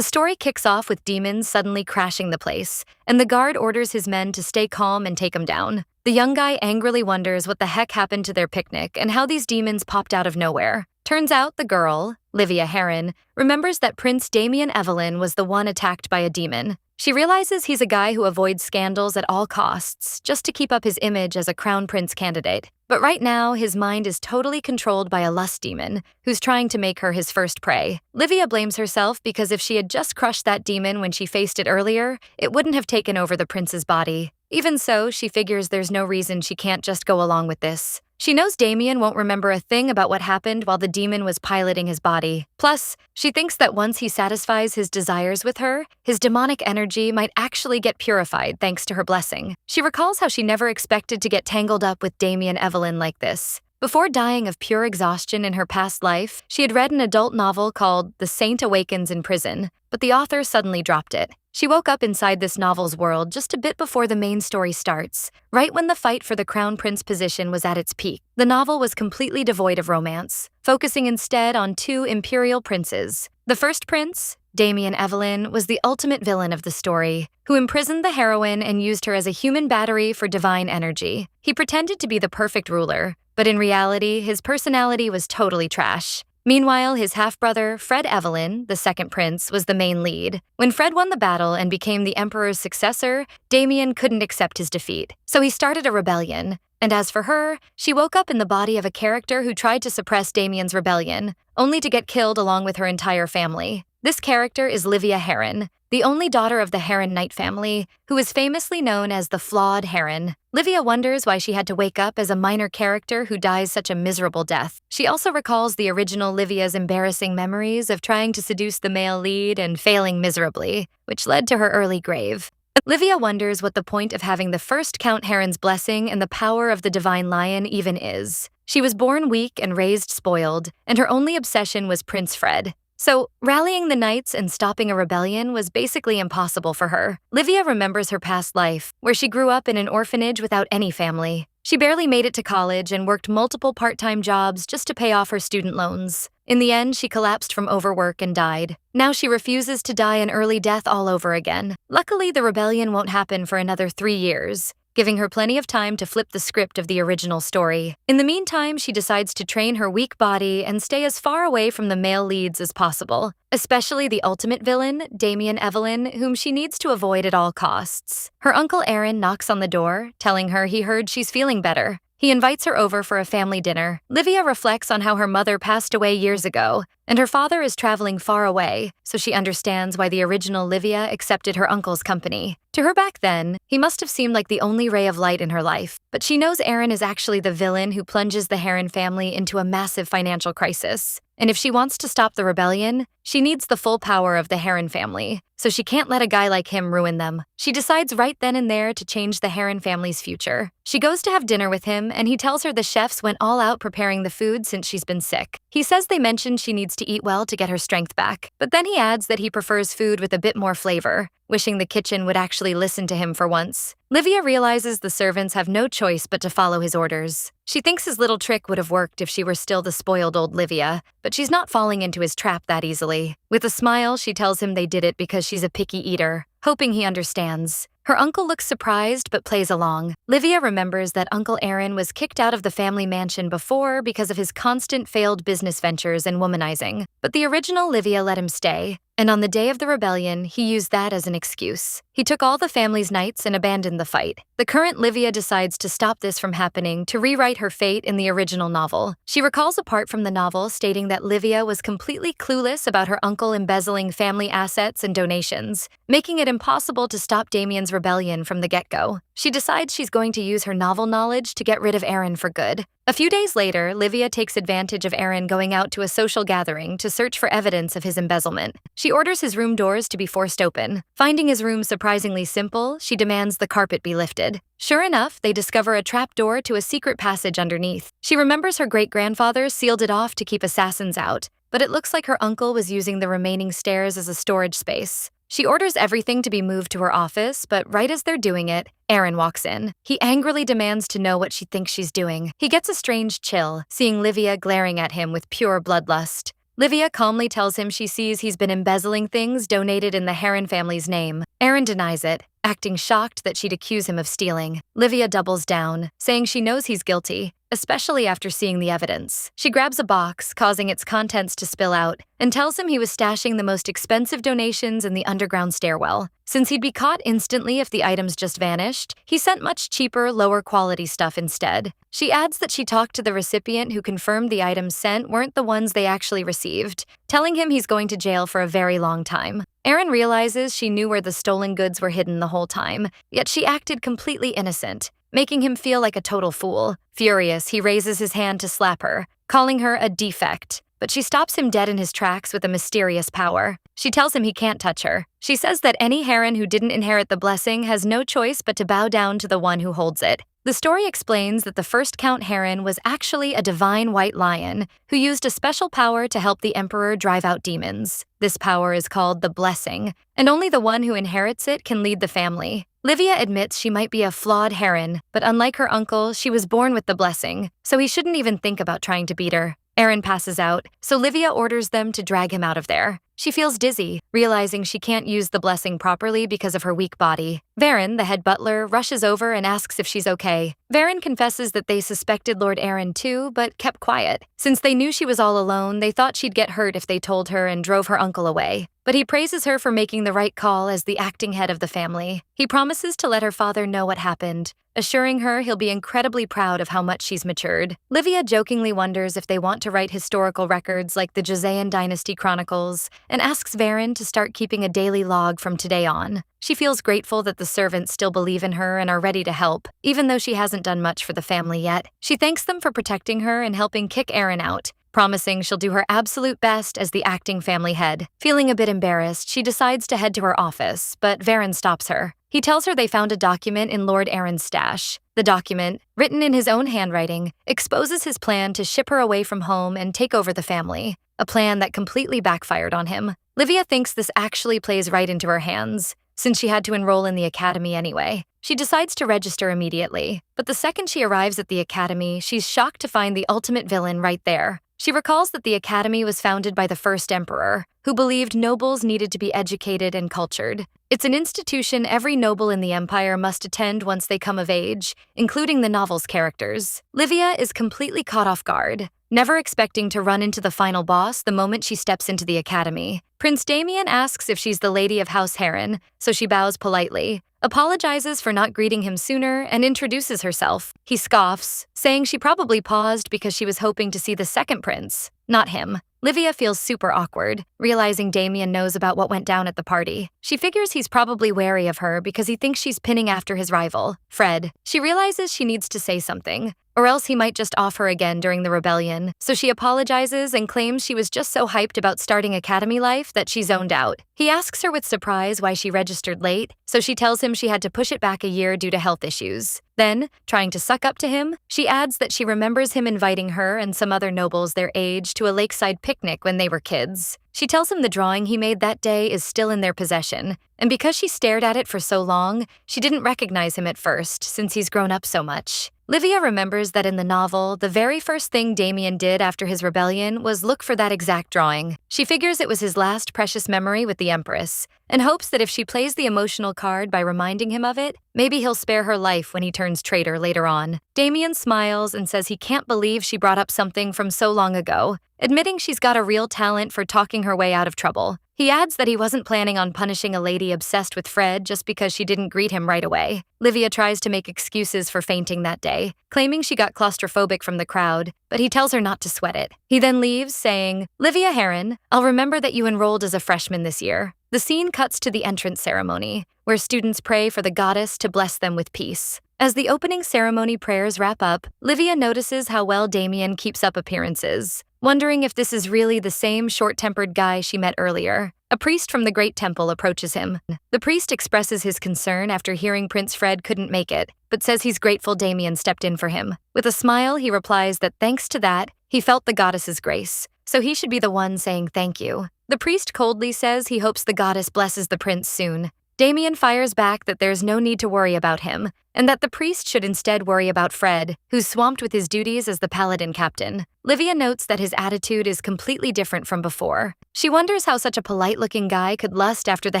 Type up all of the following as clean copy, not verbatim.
The story kicks off with demons suddenly crashing the place, and the guard orders his men to stay calm and take him down. The young guy angrily wonders what the heck happened to their picnic and how these demons popped out of nowhere. Turns out the girl, Livia Heron, remembers that Prince Damien Evelyn was the one attacked by a demon. She realizes he's a guy who avoids scandals at all costs, just to keep up his image as a crown prince candidate. But right now, his mind is totally controlled by a lust demon, who's trying to make her his first prey. Livia blames herself because if she had just crushed that demon when she faced it earlier, it wouldn't have taken over the prince's body. Even so, she figures there's no reason she can't just go along with this. She knows Damien won't remember a thing about what happened while the demon was piloting his body. Plus, she thinks that once he satisfies his desires with her, his demonic energy might actually get purified thanks to her blessing. She recalls how she never expected to get tangled up with Damien Evelyn like this. Before dying of pure exhaustion in her past life, she had read an adult novel called The Saint Awakens in Prison, but the author suddenly dropped it. She woke up inside this novel's world just a bit before the main story starts, right when the fight for the crown prince position was at its peak. The novel was completely devoid of romance, focusing instead on two imperial princes. The first prince, Damien Evelyn, was the ultimate villain of the story, who imprisoned the heroine and used her as a human battery for divine energy. He pretended to be the perfect ruler, but in reality, his personality was totally trash. Meanwhile, his half-brother, Fred Evelyn, the second prince, was the main lead. When Fred won the battle and became the emperor's successor, Damien couldn't accept his defeat, so he started a rebellion. And as for her, she woke up in the body of a character who tried to suppress Damien's rebellion, only to get killed along with her entire family. This character is Livia Heron, the only daughter of the Heron Knight family, who is famously known as the Flawed Heron. Livia wonders why she had to wake up as a minor character who dies such a miserable death. She also recalls the original Livia's embarrassing memories of trying to seduce the male lead and failing miserably, which led to her early grave. Livia wonders what the point of having the first Count Heron's blessing and the power of the Divine Lion even is. She was born weak and raised spoiled, and her only obsession was Prince Fred. So, rallying the knights and stopping a rebellion was basically impossible for her. Livia remembers her past life, where she grew up in an orphanage without any family. She barely made it to college and worked multiple part-time jobs just to pay off her student loans. In the end, she collapsed from overwork and died. Now she refuses to die an early death all over again. Luckily, the rebellion won't happen for another 3 years, giving her plenty of time to flip the script of the original story. In the meantime, she decides to train her weak body and stay as far away from the male leads as possible, especially the ultimate villain, Damien Evelyn, whom she needs to avoid at all costs. Her uncle Aaron knocks on the door, telling her he heard she's feeling better. He invites her over for a family dinner. Livia reflects on how her mother passed away years ago, and her father is traveling far away, so she understands why the original Livia accepted her uncle's company. To her back then, he must have seemed like the only ray of light in her life, but she knows Aaron is actually the villain who plunges the Heron family into a massive financial crisis. And if she wants to stop the rebellion, she needs the full power of the Heron family, so she can't let a guy like him ruin them. She decides right then and there to change the Heron family's future. She goes to have dinner with him, and he tells her the chefs went all out preparing the food since she's been sick. He says they mentioned she needs to eat well to get her strength back, but then he adds that he prefers food with a bit more flavor, wishing the kitchen would actually listen to him for once. Livia realizes the servants have no choice but to follow his orders. She thinks his little trick would have worked if she were still the spoiled old Livia, but she's not falling into his trap that easily. With a smile, she tells him they did it because she's a picky eater, hoping he understands. Her uncle looks surprised but plays along. Livia remembers that Uncle Aaron was kicked out of the family mansion before because of his constant failed business ventures and womanizing, but the original Livia let him stay, and on the day of the rebellion, he used that as an excuse. He took all the family's knights and abandoned the fight. The current Livia decides to stop this from happening to rewrite her fate in the original novel. She recalls a part from the novel stating that Livia was completely clueless about her uncle embezzling family assets and donations, making it impossible to stop Damien's rebellion from the get-go. She decides she's going to use her novel knowledge to get rid of Aaron for good. A few days later, Livia takes advantage of Aaron going out to a social gathering to search for evidence of his embezzlement. She orders his room doors to be forced open. Finding his room surprisingly simple, she demands the carpet be lifted. Sure enough, they discover a trap door to a secret passage underneath. She remembers her great-grandfather sealed it off to keep assassins out, but it looks like her uncle was using the remaining stairs as a storage space. She orders everything to be moved to her office, but right as they're doing it, Aaron walks in. He angrily demands to know what she thinks she's doing. He gets a strange chill, seeing Livia glaring at him with pure bloodlust. Livia calmly tells him she sees he's been embezzling things donated in the Heron family's name. Aaron denies it, acting shocked that she'd accuse him of stealing. Livia doubles down, saying she knows he's guilty, especially after seeing the evidence. She grabs a box, causing its contents to spill out, and tells him he was stashing the most expensive donations in the underground stairwell. Since he'd be caught instantly if the items just vanished, he sent much cheaper, lower quality stuff instead. She adds that she talked to the recipient who confirmed the items sent weren't the ones they actually received, telling him he's going to jail for a very long time. Aaron realizes she knew where the stolen goods were hidden the whole time, yet she acted completely innocent, making him feel like a total fool. Furious, he raises his hand to slap her, calling her a defect. But she stops him dead in his tracks with a mysterious power. She tells him he can't touch her. She says that any Heron who didn't inherit the blessing has no choice but to bow down to the one who holds it. The story explains that the first Count Heron was actually a divine white lion who used a special power to help the emperor drive out demons. This power is called the blessing, and only the one who inherits it can lead the family. Livia admits she might be a flawed Heron, but unlike her uncle, she was born with the blessing, so he shouldn't even think about trying to beat her. Aaron passes out, so Livia orders them to drag him out of there. She feels dizzy, realizing she can't use the blessing properly because of her weak body. Varen, the head butler, rushes over and asks if she's okay. Varen confesses that they suspected Lord Aaron too, but kept quiet. Since they knew she was all alone, they thought she'd get hurt if they told her and drove her uncle away. But he praises her for making the right call as the acting head of the family. He promises to let her father know what happened, assuring her he'll be incredibly proud of how much she's matured. Livia jokingly wonders if they want to write historical records like the Joseon Dynasty Chronicles, and asks Varen to start keeping a daily log from today on. She feels grateful that the servants still believe in her and are ready to help, even though she hasn't done much for the family yet. She thanks them for protecting her and helping kick Aaron out, promising she'll do her absolute best as the acting family head. Feeling a bit embarrassed, she decides to head to her office, but Varen stops her. He tells her they found a document in Lord Aaron's stash. The document, written in his own handwriting, exposes his plan to ship her away from home and take over the family, a plan that completely backfired on him. Livia thinks this actually plays right into her hands, since she had to enroll in the academy anyway. She decides to register immediately, but the second she arrives at the academy, she's shocked to find the ultimate villain right there. She recalls that the academy was founded by the first emperor, who believed nobles needed to be educated and cultured. It's an institution every noble in the empire must attend once they come of age, including the novel's characters. Livia is completely caught off guard, never expecting to run into the final boss the moment she steps into the academy. Prince Damien asks if she's the lady of House Heron, so she bows politely, apologizes for not greeting him sooner, and introduces herself. He scoffs, saying she probably paused because she was hoping to see the second prince, not him. Livia feels super awkward, realizing Damien knows about what went down at the party. She figures he's probably wary of her because he thinks she's pinning after his rival, Fred. She realizes she needs to say something, or else he might just off her again during the rebellion, so she apologizes and claims she was just so hyped about starting academy life that she zoned out. He asks her with surprise why she registered late, so she tells him she had to push it back a year due to health issues. Then, trying to suck up to him, she adds that she remembers him inviting her and some other nobles their age to a lakeside picnic when they were kids. She tells him the drawing he made that day is still in their possession, and because she stared at it for so long, she didn't recognize him at first since he's grown up so much. Livia remembers that in the novel, the very first thing Damien did after his rebellion was look for that exact drawing. She figures it was his last precious memory with the Empress, and hopes that if she plays the emotional card by reminding him of it, maybe he'll spare her life when he turns traitor later on. Damien smiles and says he can't believe she brought up something from so long ago, admitting she's got a real talent for talking her way out of trouble. He adds that he wasn't planning on punishing a lady obsessed with Fred just because she didn't greet him right away. Livia tries to make excuses for fainting that day, claiming she got claustrophobic from the crowd, but he tells her not to sweat it. He then leaves, saying, "Livia Heron, I'll remember that you enrolled as a freshman this year." The scene cuts to the entrance ceremony, where students pray for the goddess to bless them with peace. As the opening ceremony prayers wrap up, Livia notices how well Damien keeps up appearances, wondering if this is really the same short-tempered guy she met earlier. A priest from the Great Temple approaches him. The priest expresses his concern after hearing Prince Fred couldn't make it, but says he's grateful Damien stepped in for him. With a smile, he replies that thanks to that, he felt the goddess's grace, so he should be the one saying thank you. The priest coldly says he hopes the goddess blesses the prince soon. Damien fires back that there's no need to worry about him, and that the priest should instead worry about Fred, who's swamped with his duties as the paladin captain. Livia notes that his attitude is completely different from before. She wonders how such a polite-looking guy could lust after the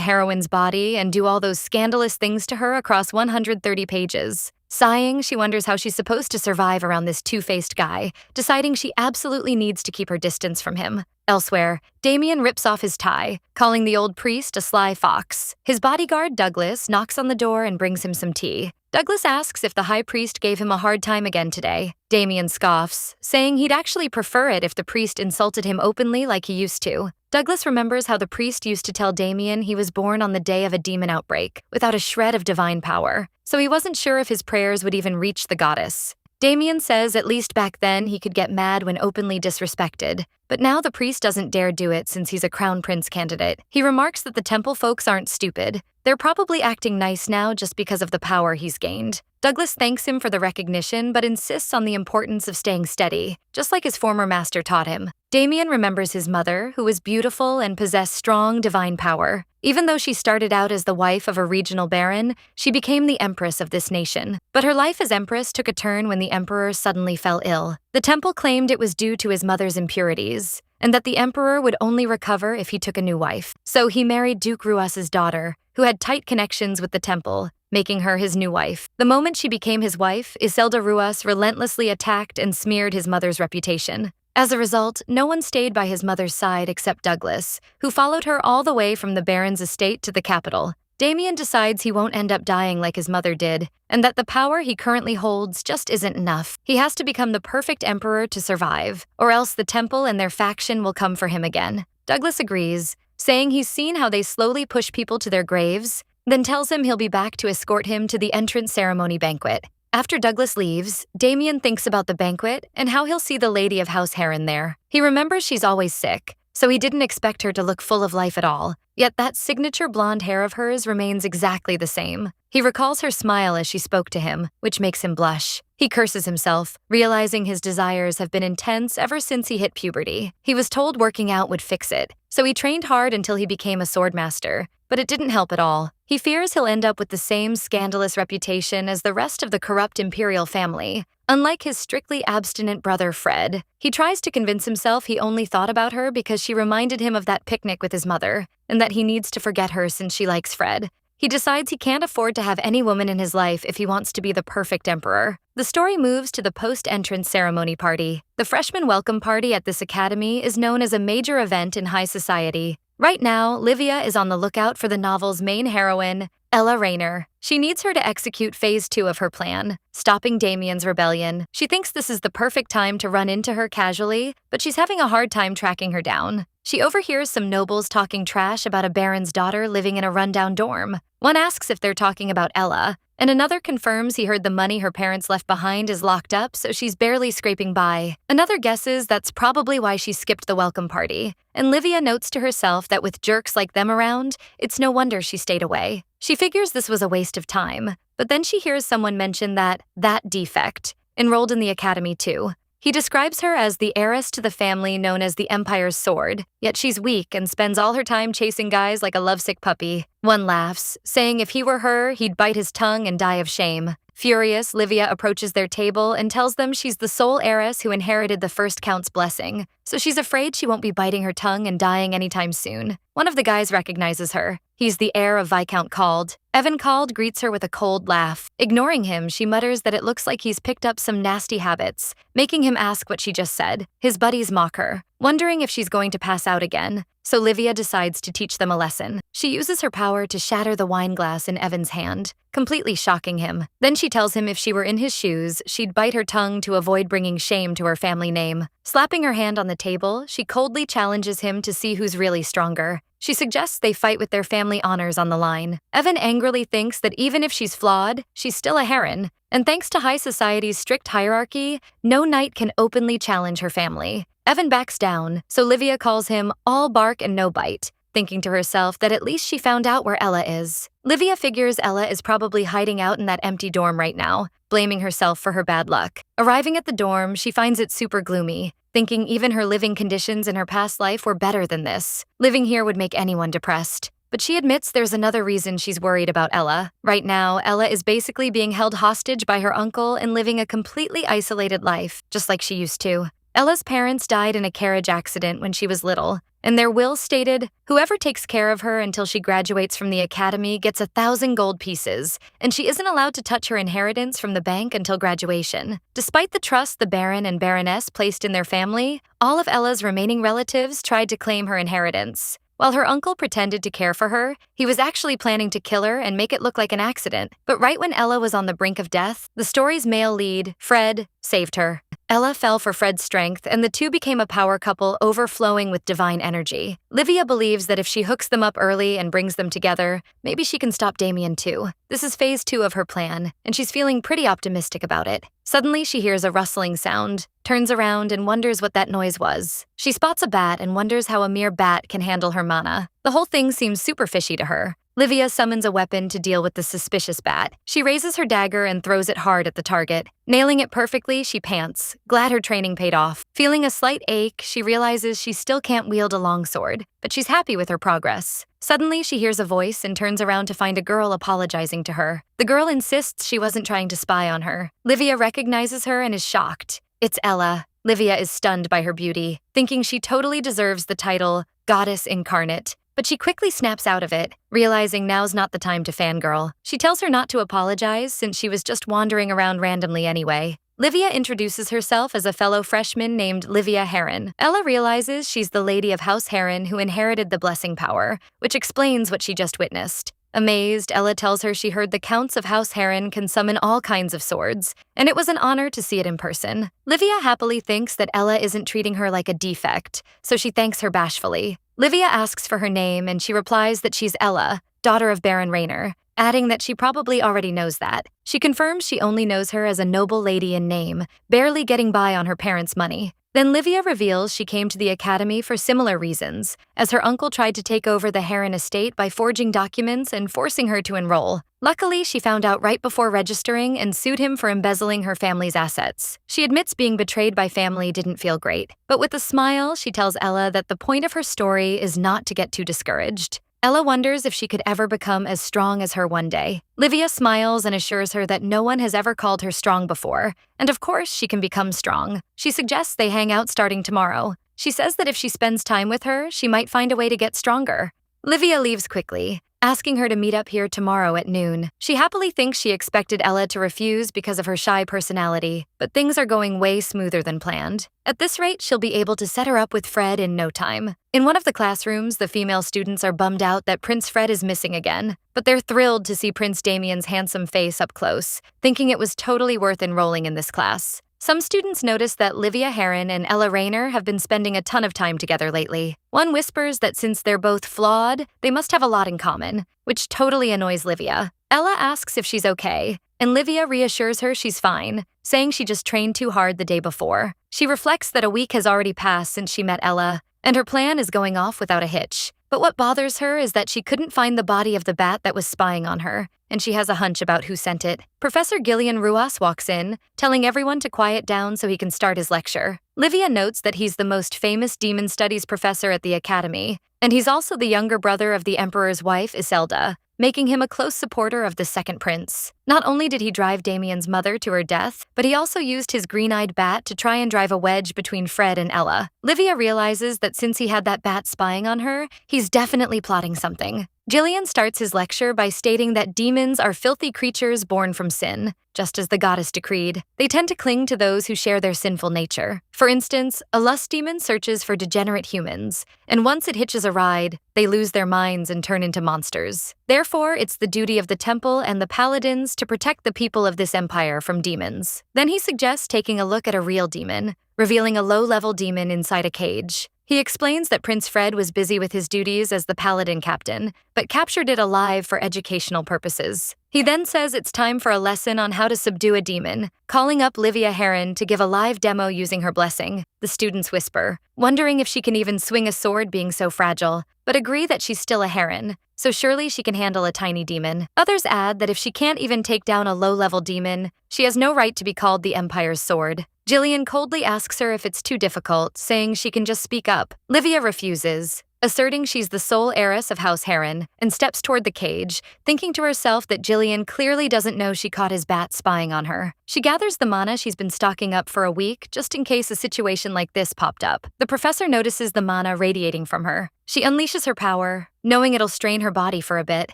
heroine's body and do all those scandalous things to her across 130 pages. Sighing, she wonders how she's supposed to survive around this two-faced guy, deciding she absolutely needs to keep her distance from him. Elsewhere, Damien rips off his tie, calling the old priest a sly fox. His bodyguard, Douglas, knocks on the door and brings him some tea. Douglas asks if the high priest gave him a hard time again today. Damien scoffs, saying he'd actually prefer it if the priest insulted him openly like he used to. Douglas remembers how the priest used to tell Damien he was born on the day of a demon outbreak, without a shred of divine power, so he wasn't sure if his prayers would even reach the goddess. Damien says at least back then he could get mad when openly disrespected, but now the priest doesn't dare do it since he's a crown prince candidate. He remarks that the temple folks aren't stupid. They're probably acting nice now just because of the power he's gained. Douglas thanks him for the recognition but insists on the importance of staying steady, just like his former master taught him. Damien remembers his mother, who was beautiful and possessed strong divine power. Even though she started out as the wife of a regional baron, she became the empress of this nation. But her life as empress took a turn when the emperor suddenly fell ill. The temple claimed it was due to his mother's impurities, and that the emperor would only recover if he took a new wife. So he married Duke Ruas's daughter, who had tight connections with the temple, making her his new wife. The moment she became his wife, Iselda Ruas relentlessly attacked and smeared his mother's reputation. As a result, no one stayed by his mother's side except Douglas, who followed her all the way from the baron's estate to the capital. Damien decides he won't end up dying like his mother did, and that the power he currently holds just isn't enough. He has to become the perfect emperor to survive, or else the temple and their faction will come for him again. Douglas agrees, saying he's seen how they slowly push people to their graves, then tells him he'll be back to escort him to the entrance ceremony banquet. After Douglas leaves, Damien thinks about the banquet and how he'll see the lady of House Heron there. He remembers she's always sick, so he didn't expect her to look full of life at all. Yet that signature blonde hair of hers remains exactly the same. He recalls her smile as she spoke to him, which makes him blush. He curses himself, realizing his desires have been intense ever since he hit puberty. He was told working out would fix it, so he trained hard until he became a swordmaster. But it didn't help at all. He fears he'll end up with the same scandalous reputation as the rest of the corrupt imperial family. Unlike his strictly abstinent brother Fred, he tries to convince himself he only thought about her because she reminded him of that picnic with his mother, and that he needs to forget her since she likes Fred. He decides he can't afford to have any woman in his life if he wants to be the perfect emperor. The story moves to the post-entrance ceremony party. The freshman welcome party at this academy is known as a major event in high society. Right now, Livia is on the lookout for the novel's main heroine, Ella Rayner. She needs her to execute Phase 2 of her plan, stopping Damien's rebellion. She thinks this is the perfect time to run into her casually, but she's having a hard time tracking her down. She overhears some nobles talking trash about a baron's daughter living in a rundown dorm. One asks if they're talking about Ella, and another confirms he heard the money her parents left behind is locked up, so she's barely scraping by. Another guesses that's probably why she skipped the welcome party, and Livia notes to herself that with jerks like them around, it's no wonder she stayed away. She figures this was a waste of time, but then she hears someone mention that defect enrolled in the academy too. He describes her as the heiress to the family known as the Empire's Sword, yet she's weak and spends all her time chasing guys like a lovesick puppy. One laughs, saying if he were her, he'd bite his tongue and die of shame. Furious, Livia approaches their table and tells them she's the sole heiress who inherited the first Count's blessing, so she's afraid she won't be biting her tongue and dying anytime soon. One of the guys recognizes her. He's the heir of Viscount Cald. Evan Cald greets her with a cold laugh. Ignoring him, she mutters that it looks like he's picked up some nasty habits, making him ask what she just said. His buddies mock her, wondering if she's going to pass out again, so Livia decides to teach them a lesson. She uses her power to shatter the wine glass in Evan's hand, completely shocking him. Then she tells him if she were in his shoes, she'd bite her tongue to avoid bringing shame to her family name. Slapping her hand on the table, she coldly challenges him to see who's really stronger. She suggests they fight with their family honors on the line. Evan angrily thinks that even if she's flawed, she's still a heron, and thanks to high society's strict hierarchy, no knight can openly challenge her family. Evan backs down, so Livia calls him all bark and no bite, thinking to herself that at least she found out where Ella is. Livia figures Ella is probably hiding out in that empty dorm right now, blaming herself for her bad luck. Arriving at the dorm, she finds it super gloomy, thinking even her living conditions in her past life were better than this. Living here would make anyone depressed. but she admits there's another reason she's worried about Ella. Right now, Ella is basically being held hostage by her uncle and living a completely isolated life, just like she used to. Ella's parents died in a carriage accident when she was little, and their will stated, whoever takes care of her until she graduates from the academy gets 1,000 gold pieces, and she isn't allowed to touch her inheritance from the bank until graduation. Despite the trust the Baron and Baroness placed in their family, all of Ella's remaining relatives tried to claim her inheritance. While her uncle pretended to care for her, he was actually planning to kill her and make it look like an accident. But right when Ella was on the brink of death, the story's male lead, Fred, saved her. Ella fell for Fred's strength, and the two became a power couple overflowing with divine energy. Livia believes that if she hooks them up early and brings them together, maybe she can stop Damien too. This is phase 2 of her plan, and she's feeling pretty optimistic about it. Suddenly, she hears a rustling sound, turns around, and wonders what that noise was. She spots a bat and wonders how a mere bat can handle her mana. The whole thing seems super fishy to her. Livia summons a weapon to deal with the suspicious bat. She raises her dagger and throws it hard at the target. Nailing it perfectly, she pants, glad her training paid off. Feeling a slight ache, she realizes she still can't wield a longsword, but she's happy with her progress. Suddenly, she hears a voice and turns around to find a girl apologizing to her. The girl insists she wasn't trying to spy on her. Livia recognizes her and is shocked. It's Ella. Livia is stunned by her beauty, thinking she totally deserves the title Goddess Incarnate. But she quickly snaps out of it, realizing now's not the time to fangirl. She tells her not to apologize since she was just wandering around randomly anyway. Livia introduces herself as a fellow freshman named Livia Heron. Ella realizes she's the lady of House Heron who inherited the blessing power, which explains what she just witnessed. Amazed, Ella tells her she heard the Counts of House Heron can summon all kinds of swords, and it was an honor to see it in person. Livia happily thinks that Ella isn't treating her like a defect, so she thanks her bashfully. Livia asks for her name, and she replies that she's Ella, daughter of Baron Rayner, adding that she probably already knows that. She confirms she only knows her as a noble lady in name, barely getting by on her parents' money. Then Livia reveals she came to the academy for similar reasons, as her uncle tried to take over the Heron estate by forging documents and forcing her to enroll. Luckily, she found out right before registering and sued him for embezzling her family's assets. She admits being betrayed by family didn't feel great, but with a smile, she tells Ella that the point of her story is not to get too discouraged. Ella wonders if she could ever become as strong as her one day. Livia smiles and assures her that no one has ever called her strong before, and of course she can become strong. She suggests they hang out starting tomorrow. She says that if she spends time with her, she might find a way to get stronger. Livia leaves quickly, asking her to meet up here tomorrow at noon. She happily thinks she expected Ella to refuse because of her shy personality, but things are going way smoother than planned. At this rate, she'll be able to set her up with Fred in no time. In one of the classrooms, the female students are bummed out that Prince Fred is missing again, but they're thrilled to see Prince Damien's handsome face up close, thinking it was totally worth enrolling in this class. Some students notice that Livia Heron and Ella Rayner have been spending a ton of time together lately. One whispers that since they're both flawed, they must have a lot in common, which totally annoys Livia. Ella asks if she's okay, and Livia reassures her she's fine, saying she just trained too hard the day before. She reflects that a week has already passed since she met Ella, and her plan is going off without a hitch. But what bothers her is that she couldn't find the body of the bat that was spying on her, and she has a hunch about who sent it. Professor Gillian Ruas walks in, telling everyone to quiet down so he can start his lecture. Livia notes that he's the most famous demon studies professor at the academy, and he's also the younger brother of the Emperor's wife, Iselda, making him a close supporter of the second prince. Not only did he drive Damien's mother to her death, but he also used his green-eyed bat to try and drive a wedge between Fred and Ella. Livia realizes that since he had that bat spying on her, he's definitely plotting something. Gillian starts his lecture by stating that demons are filthy creatures born from sin, just as the goddess decreed. They tend to cling to those who share their sinful nature. For instance, a lust demon searches for degenerate humans, and once it hitches a ride, they lose their minds and turn into monsters. Therefore, it's the duty of the temple and the paladins to protect the people of this empire from demons. Then he suggests taking a look at a real demon, revealing a low-level demon inside a cage. He explains that Prince Fred was busy with his duties as the paladin captain, but captured it alive for educational purposes. He then says it's time for a lesson on how to subdue a demon, calling up Livia Heron to give a live demo using her blessing. The students whisper, wondering if she can even swing a sword being so fragile, but agree that she's still a heron, so surely she can handle a tiny demon. Others add that if she can't even take down a low-level demon, she has no right to be called the Empire's sword. Jillian coldly asks her if it's too difficult, saying she can just speak up. Livia refuses, asserting she's the sole heiress of House Heron, and steps toward the cage, thinking to herself that Jillian clearly doesn't know she caught his bat spying on her. She gathers the mana she's been stocking up for a week, just in case a situation like this popped up. The professor notices the mana radiating from her. She unleashes her power, knowing it'll strain her body for a bit,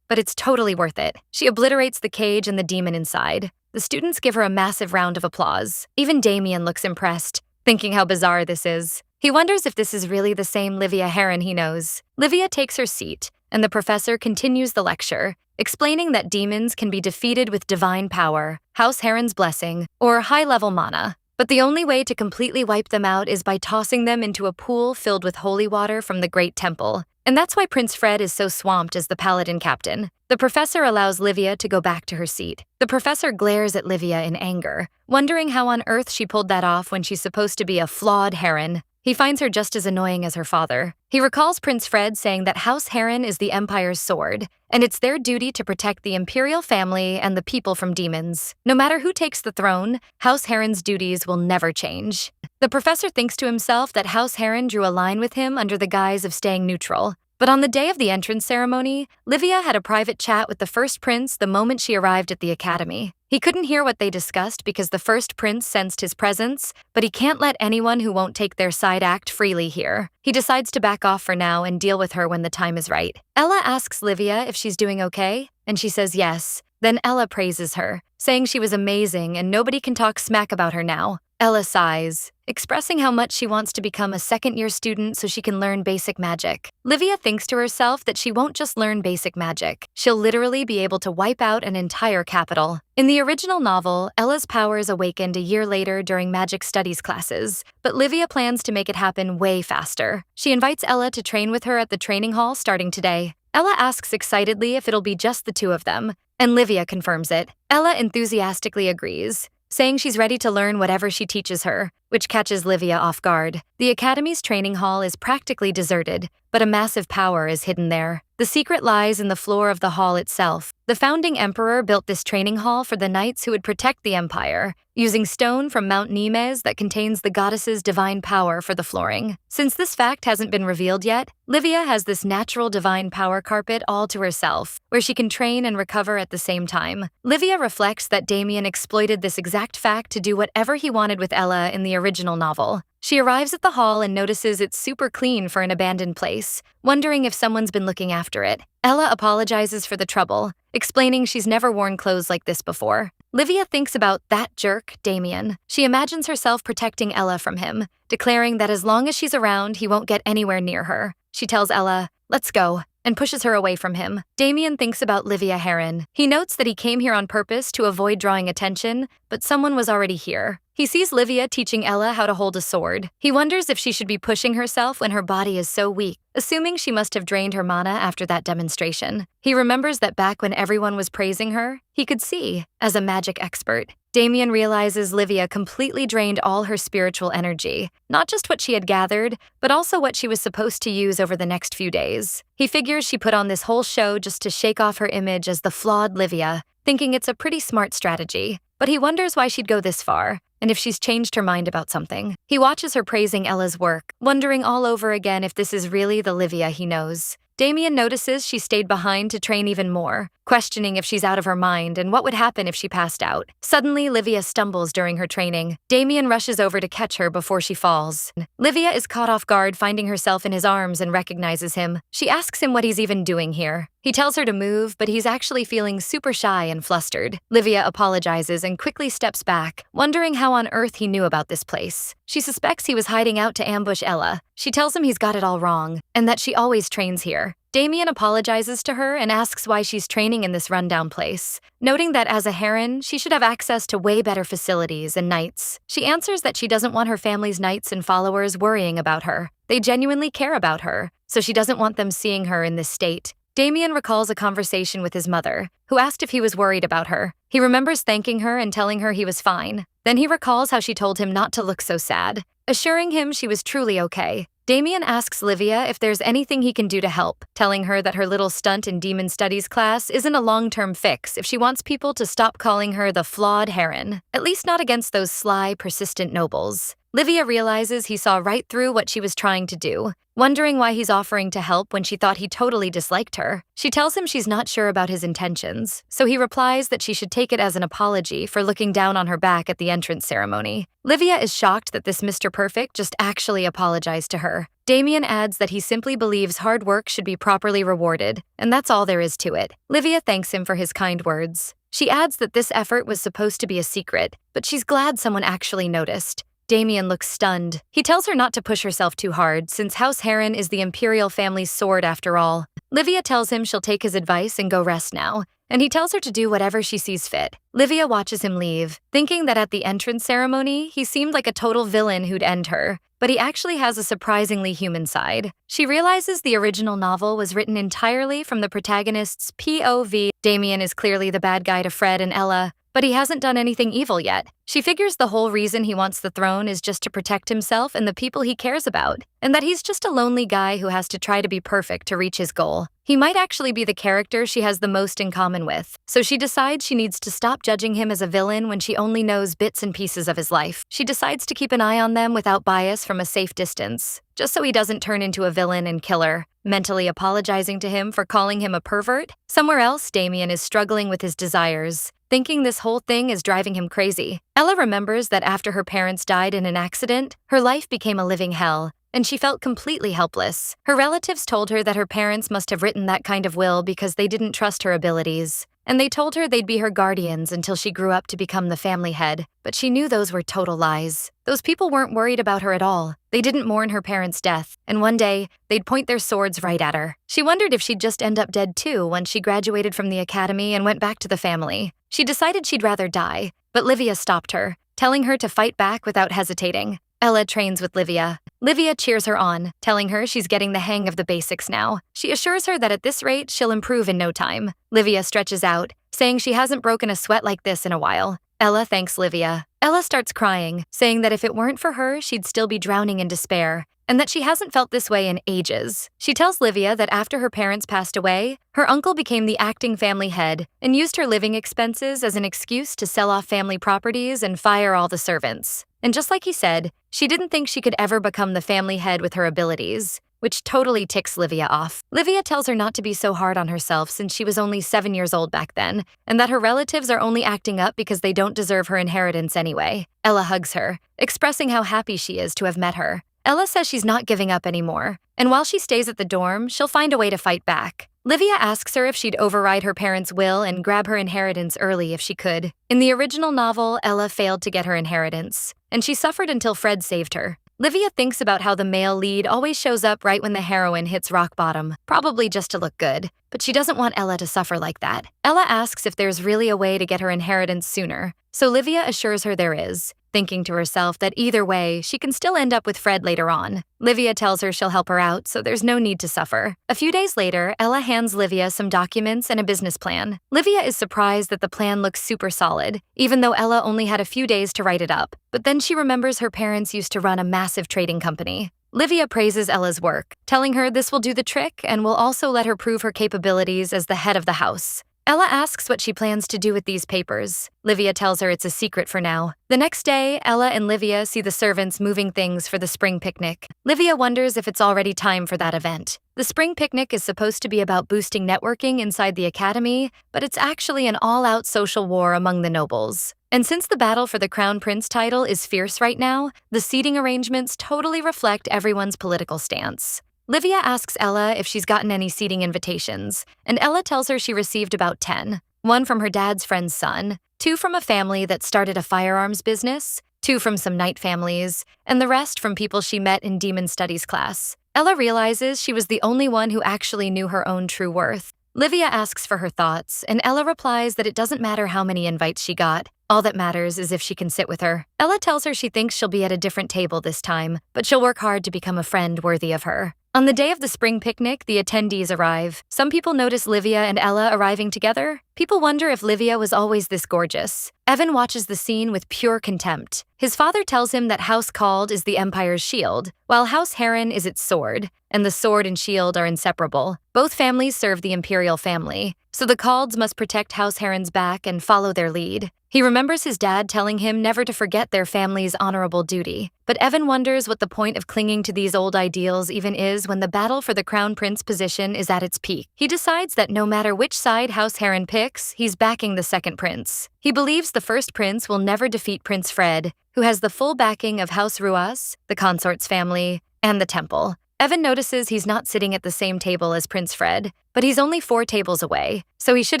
but it's totally worth it. She obliterates the cage and the demon inside. The students give her a massive round of applause. Even Damien looks impressed, thinking how bizarre this is. He wonders if this is really the same Livia Heron he knows. Livia takes her seat, and the professor continues the lecture, explaining that demons can be defeated with divine power, House Heron's blessing, or high-level mana. But the only way to completely wipe them out is by tossing them into a pool filled with holy water from the Great Temple. And that's why Prince Fred is so swamped as the paladin captain. The professor allows Livia to go back to her seat. The professor glares at Livia in anger, wondering how on earth she pulled that off when she's supposed to be a flawed Heron. He finds her just as annoying as her father. He recalls Prince Fred saying that House Heron is the Empire's sword, and it's their duty to protect the imperial family and the people from demons. No matter who takes the throne, House Heron's duties will never change. The professor thinks to himself that House Heron drew a line with him under the guise of staying neutral. But on the day of the entrance ceremony, Livia had a private chat with the first prince the moment she arrived at the academy. He couldn't hear what they discussed because the first prince sensed his presence, but he can't let anyone who won't take their side act freely hear. He decides to back off for now and deal with her when the time is right. Ella asks Livia if she's doing okay, and she says yes. Then Ella praises her, saying she was amazing and nobody can talk smack about her now. Ella sighs, expressing how much she wants to become a second-year student so she can learn basic magic. Livia thinks to herself that she won't just learn basic magic. She'll literally be able to wipe out an entire capital. In the original novel, Ella's powers awakened a year later during magic studies classes, but Livia plans to make it happen way faster. She invites Ella to train with her at the training hall starting today. Ella asks excitedly if it'll be just the two of them, and Livia confirms it. Ella enthusiastically agrees, saying she's ready to learn whatever she teaches her, which catches Livia off guard. The Academy's training hall is practically deserted, but a massive power is hidden there. The secret lies in the floor of the hall itself. The founding emperor built this training hall for the knights who would protect the empire, using stone from Mount Nimes that contains the goddess's divine power for the flooring. Since this fact hasn't been revealed yet, Livia has this natural divine power carpet all to herself, where she can train and recover at the same time. Livia reflects that Damien exploited this exact fact to do whatever he wanted with Ella in the original novel. She arrives at the hall and notices it's super clean for an abandoned place, wondering if someone's been looking after it. Ella apologizes for the trouble, explaining she's never worn clothes like this before. Livia thinks about that jerk, Damien. She imagines herself protecting Ella from him, declaring that as long as she's around, he won't get anywhere near her. She tells Ella, "Let's go," and pushes her away from him. Damien thinks about Livia Heron. He notes that he came here on purpose to avoid drawing attention, but someone was already here. He sees Livia teaching Ella how to hold a sword. He wonders if she should be pushing herself when her body is so weak, assuming she must have drained her mana after that demonstration. He remembers that back when everyone was praising her, he could see, as a magic expert. Damien realizes Livia completely drained all her spiritual energy, not just what she had gathered, but also what she was supposed to use over the next few days. He figures she put on this whole show just to shake off her image as the flawed Livia, thinking it's a pretty smart strategy. But he wonders why she'd go this far, and if she's changed her mind about something. He watches her praising Ella's work, wondering all over again if this is really the Livia he knows. Damien notices she stayed behind to train even more, questioning if she's out of her mind and what would happen if she passed out. Suddenly, Livia stumbles during her training. Damien rushes over to catch her before she falls. Livia is caught off guard, finding herself in his arms and recognizes him. She asks him what he's even doing here. He tells her to move, but he's actually feeling super shy and flustered. Livia apologizes and quickly steps back, wondering how on earth he knew about this place. She suspects he was hiding out to ambush Ella. She tells him he's got it all wrong, and that she always trains here. Damien apologizes to her and asks why she's training in this rundown place, noting that as a Heron, she should have access to way better facilities and knights. She answers that she doesn't want her family's knights and followers worrying about her. They genuinely care about her, so she doesn't want them seeing her in this state. Damien recalls a conversation with his mother, who asked if he was worried about her. He remembers thanking her and telling her he was fine. Then he recalls how she told him not to look so sad, assuring him she was truly okay. Damien asks Livia if there's anything he can do to help, telling her that her little stunt in demon studies class isn't a long-term fix if she wants people to stop calling her the flawed heron, at least not against those sly, persistent nobles. Livia realizes he saw right through what she was trying to do, wondering why he's offering to help when she thought he totally disliked her. She tells him she's not sure about his intentions, so he replies that she should take it as an apology for looking down on her back at the entrance ceremony. Livia is shocked that this Mr. Perfect just actually apologized to her. Damien adds that he simply believes hard work should be properly rewarded, and that's all there is to it. Livia thanks him for his kind words. She adds that this effort was supposed to be a secret, but she's glad someone actually noticed. Damien looks stunned. He tells her not to push herself too hard, since House Heron is the imperial family's sword after all. Livia tells him she'll take his advice and go rest now, and he tells her to do whatever she sees fit. Livia watches him leave, thinking that at the entrance ceremony, he seemed like a total villain who'd end her, but he actually has a surprisingly human side. She realizes the original novel was written entirely from the protagonist's POV. Damien is clearly the bad guy to Fred and Ella, but he hasn't done anything evil yet. She figures the whole reason he wants the throne is just to protect himself and the people he cares about, and that he's just a lonely guy who has to try to be perfect to reach his goal. He might actually be the character she has the most in common with, so she decides she needs to stop judging him as a villain when she only knows bits and pieces of his life. She decides to keep an eye on them without bias from a safe distance, just so he doesn't turn into a villain and killer, mentally apologizing to him for calling him a pervert. Somewhere else, Damien is struggling with his desires, thinking this whole thing is driving him crazy. Ella remembers that after her parents died in an accident, her life became a living hell, and she felt completely helpless. Her relatives told her that her parents must have written that kind of will because they didn't trust her abilities, and they told her they'd be her guardians until she grew up to become the family head, but she knew those were total lies. Those people weren't worried about her at all. They didn't mourn her parents' death, and one day, they'd point their swords right at her. She wondered if she'd just end up dead too once she graduated from the academy and went back to the family. She decided she'd rather die, but Livia stopped her, telling her to fight back without hesitating. Ella trains with Livia. Livia cheers her on, telling her she's getting the hang of the basics now. She assures her that at this rate, she'll improve in no time. Livia stretches out, saying she hasn't broken a sweat like this in a while. Ella thanks Livia. Ella starts crying, saying that if it weren't for her, she'd still be drowning in despair, and that she hasn't felt this way in ages. She tells Livia that after her parents passed away, her uncle became the acting family head and used her living expenses as an excuse to sell off family properties and fire all the servants. And just like he said, she didn't think she could ever become the family head with her abilities, which totally ticks Livia off. Livia tells her not to be so hard on herself since she was only 7 years old back then, and that her relatives are only acting up because they don't deserve her inheritance anyway. Ella hugs her, expressing how happy she is to have met her. Ella says she's not giving up anymore, and while she stays at the dorm, she'll find a way to fight back. Livia asks her if she'd override her parents' will and grab her inheritance early if she could. In the original novel, Ella failed to get her inheritance, and she suffered until Fred saved her. Livia thinks about how the male lead always shows up right when the heroine hits rock bottom, probably just to look good, but she doesn't want Ella to suffer like that. Ella asks if there's really a way to get her inheritance sooner, so Livia assures her there is, thinking to herself that either way, she can still end up with Fred later on. Livia tells her she'll help her out, so there's no need to suffer. A few days later, Ella hands Livia some documents and a business plan. Livia is surprised that the plan looks super solid, even though Ella only had a few days to write it up. But then she remembers her parents used to run a massive trading company. Livia praises Ella's work, telling her this will do the trick and will also let her prove her capabilities as the head of the house. Ella asks what she plans to do with these papers. Livia tells her it's a secret for now. The next day, Ella and Livia see the servants moving things for the spring picnic. Livia wonders if it's already time for that event. The spring picnic is supposed to be about boosting networking inside the academy, but it's actually an all-out social war among the nobles. And since the battle for the Crown Prince title is fierce right now, the seating arrangements totally reflect everyone's political stance. Livia asks Ella if she's gotten any seating invitations, and Ella tells her she received about 10. 1 from her dad's friend's son, 2 from a family that started a firearms business, 2 from some knight families, and the rest from people she met in demon studies class. Ella realizes she was the only one who actually knew her own true worth. Livia asks for her thoughts, and Ella replies that it doesn't matter how many invites she got. All that matters is if she can sit with her. Ella tells her she thinks she'll be at a different table this time, but she'll work hard to become a friend worthy of her. On the day of the spring picnic, the attendees arrive. Some people notice Livia and Ella arriving together. People wonder if Livia was always this gorgeous. Evan watches the scene with pure contempt. His father tells him that House Called is the Empire's shield, while House Heron is its sword, and the sword and shield are inseparable. Both families serve the imperial family, so the Calds must protect House Heron's back and follow their lead. He remembers his dad telling him never to forget their family's honorable duty, but Evan wonders what the point of clinging to these old ideals even is when the battle for the crown prince position is at its peak. He decides that no matter which side House Heron picks, he's backing the second prince. He believes the first prince will never defeat Prince Fred, who has the full backing of House Ruas, the consort's family, and the temple. Evan notices he's not sitting at the same table as Prince Fred, but he's only 4 tables away, so he should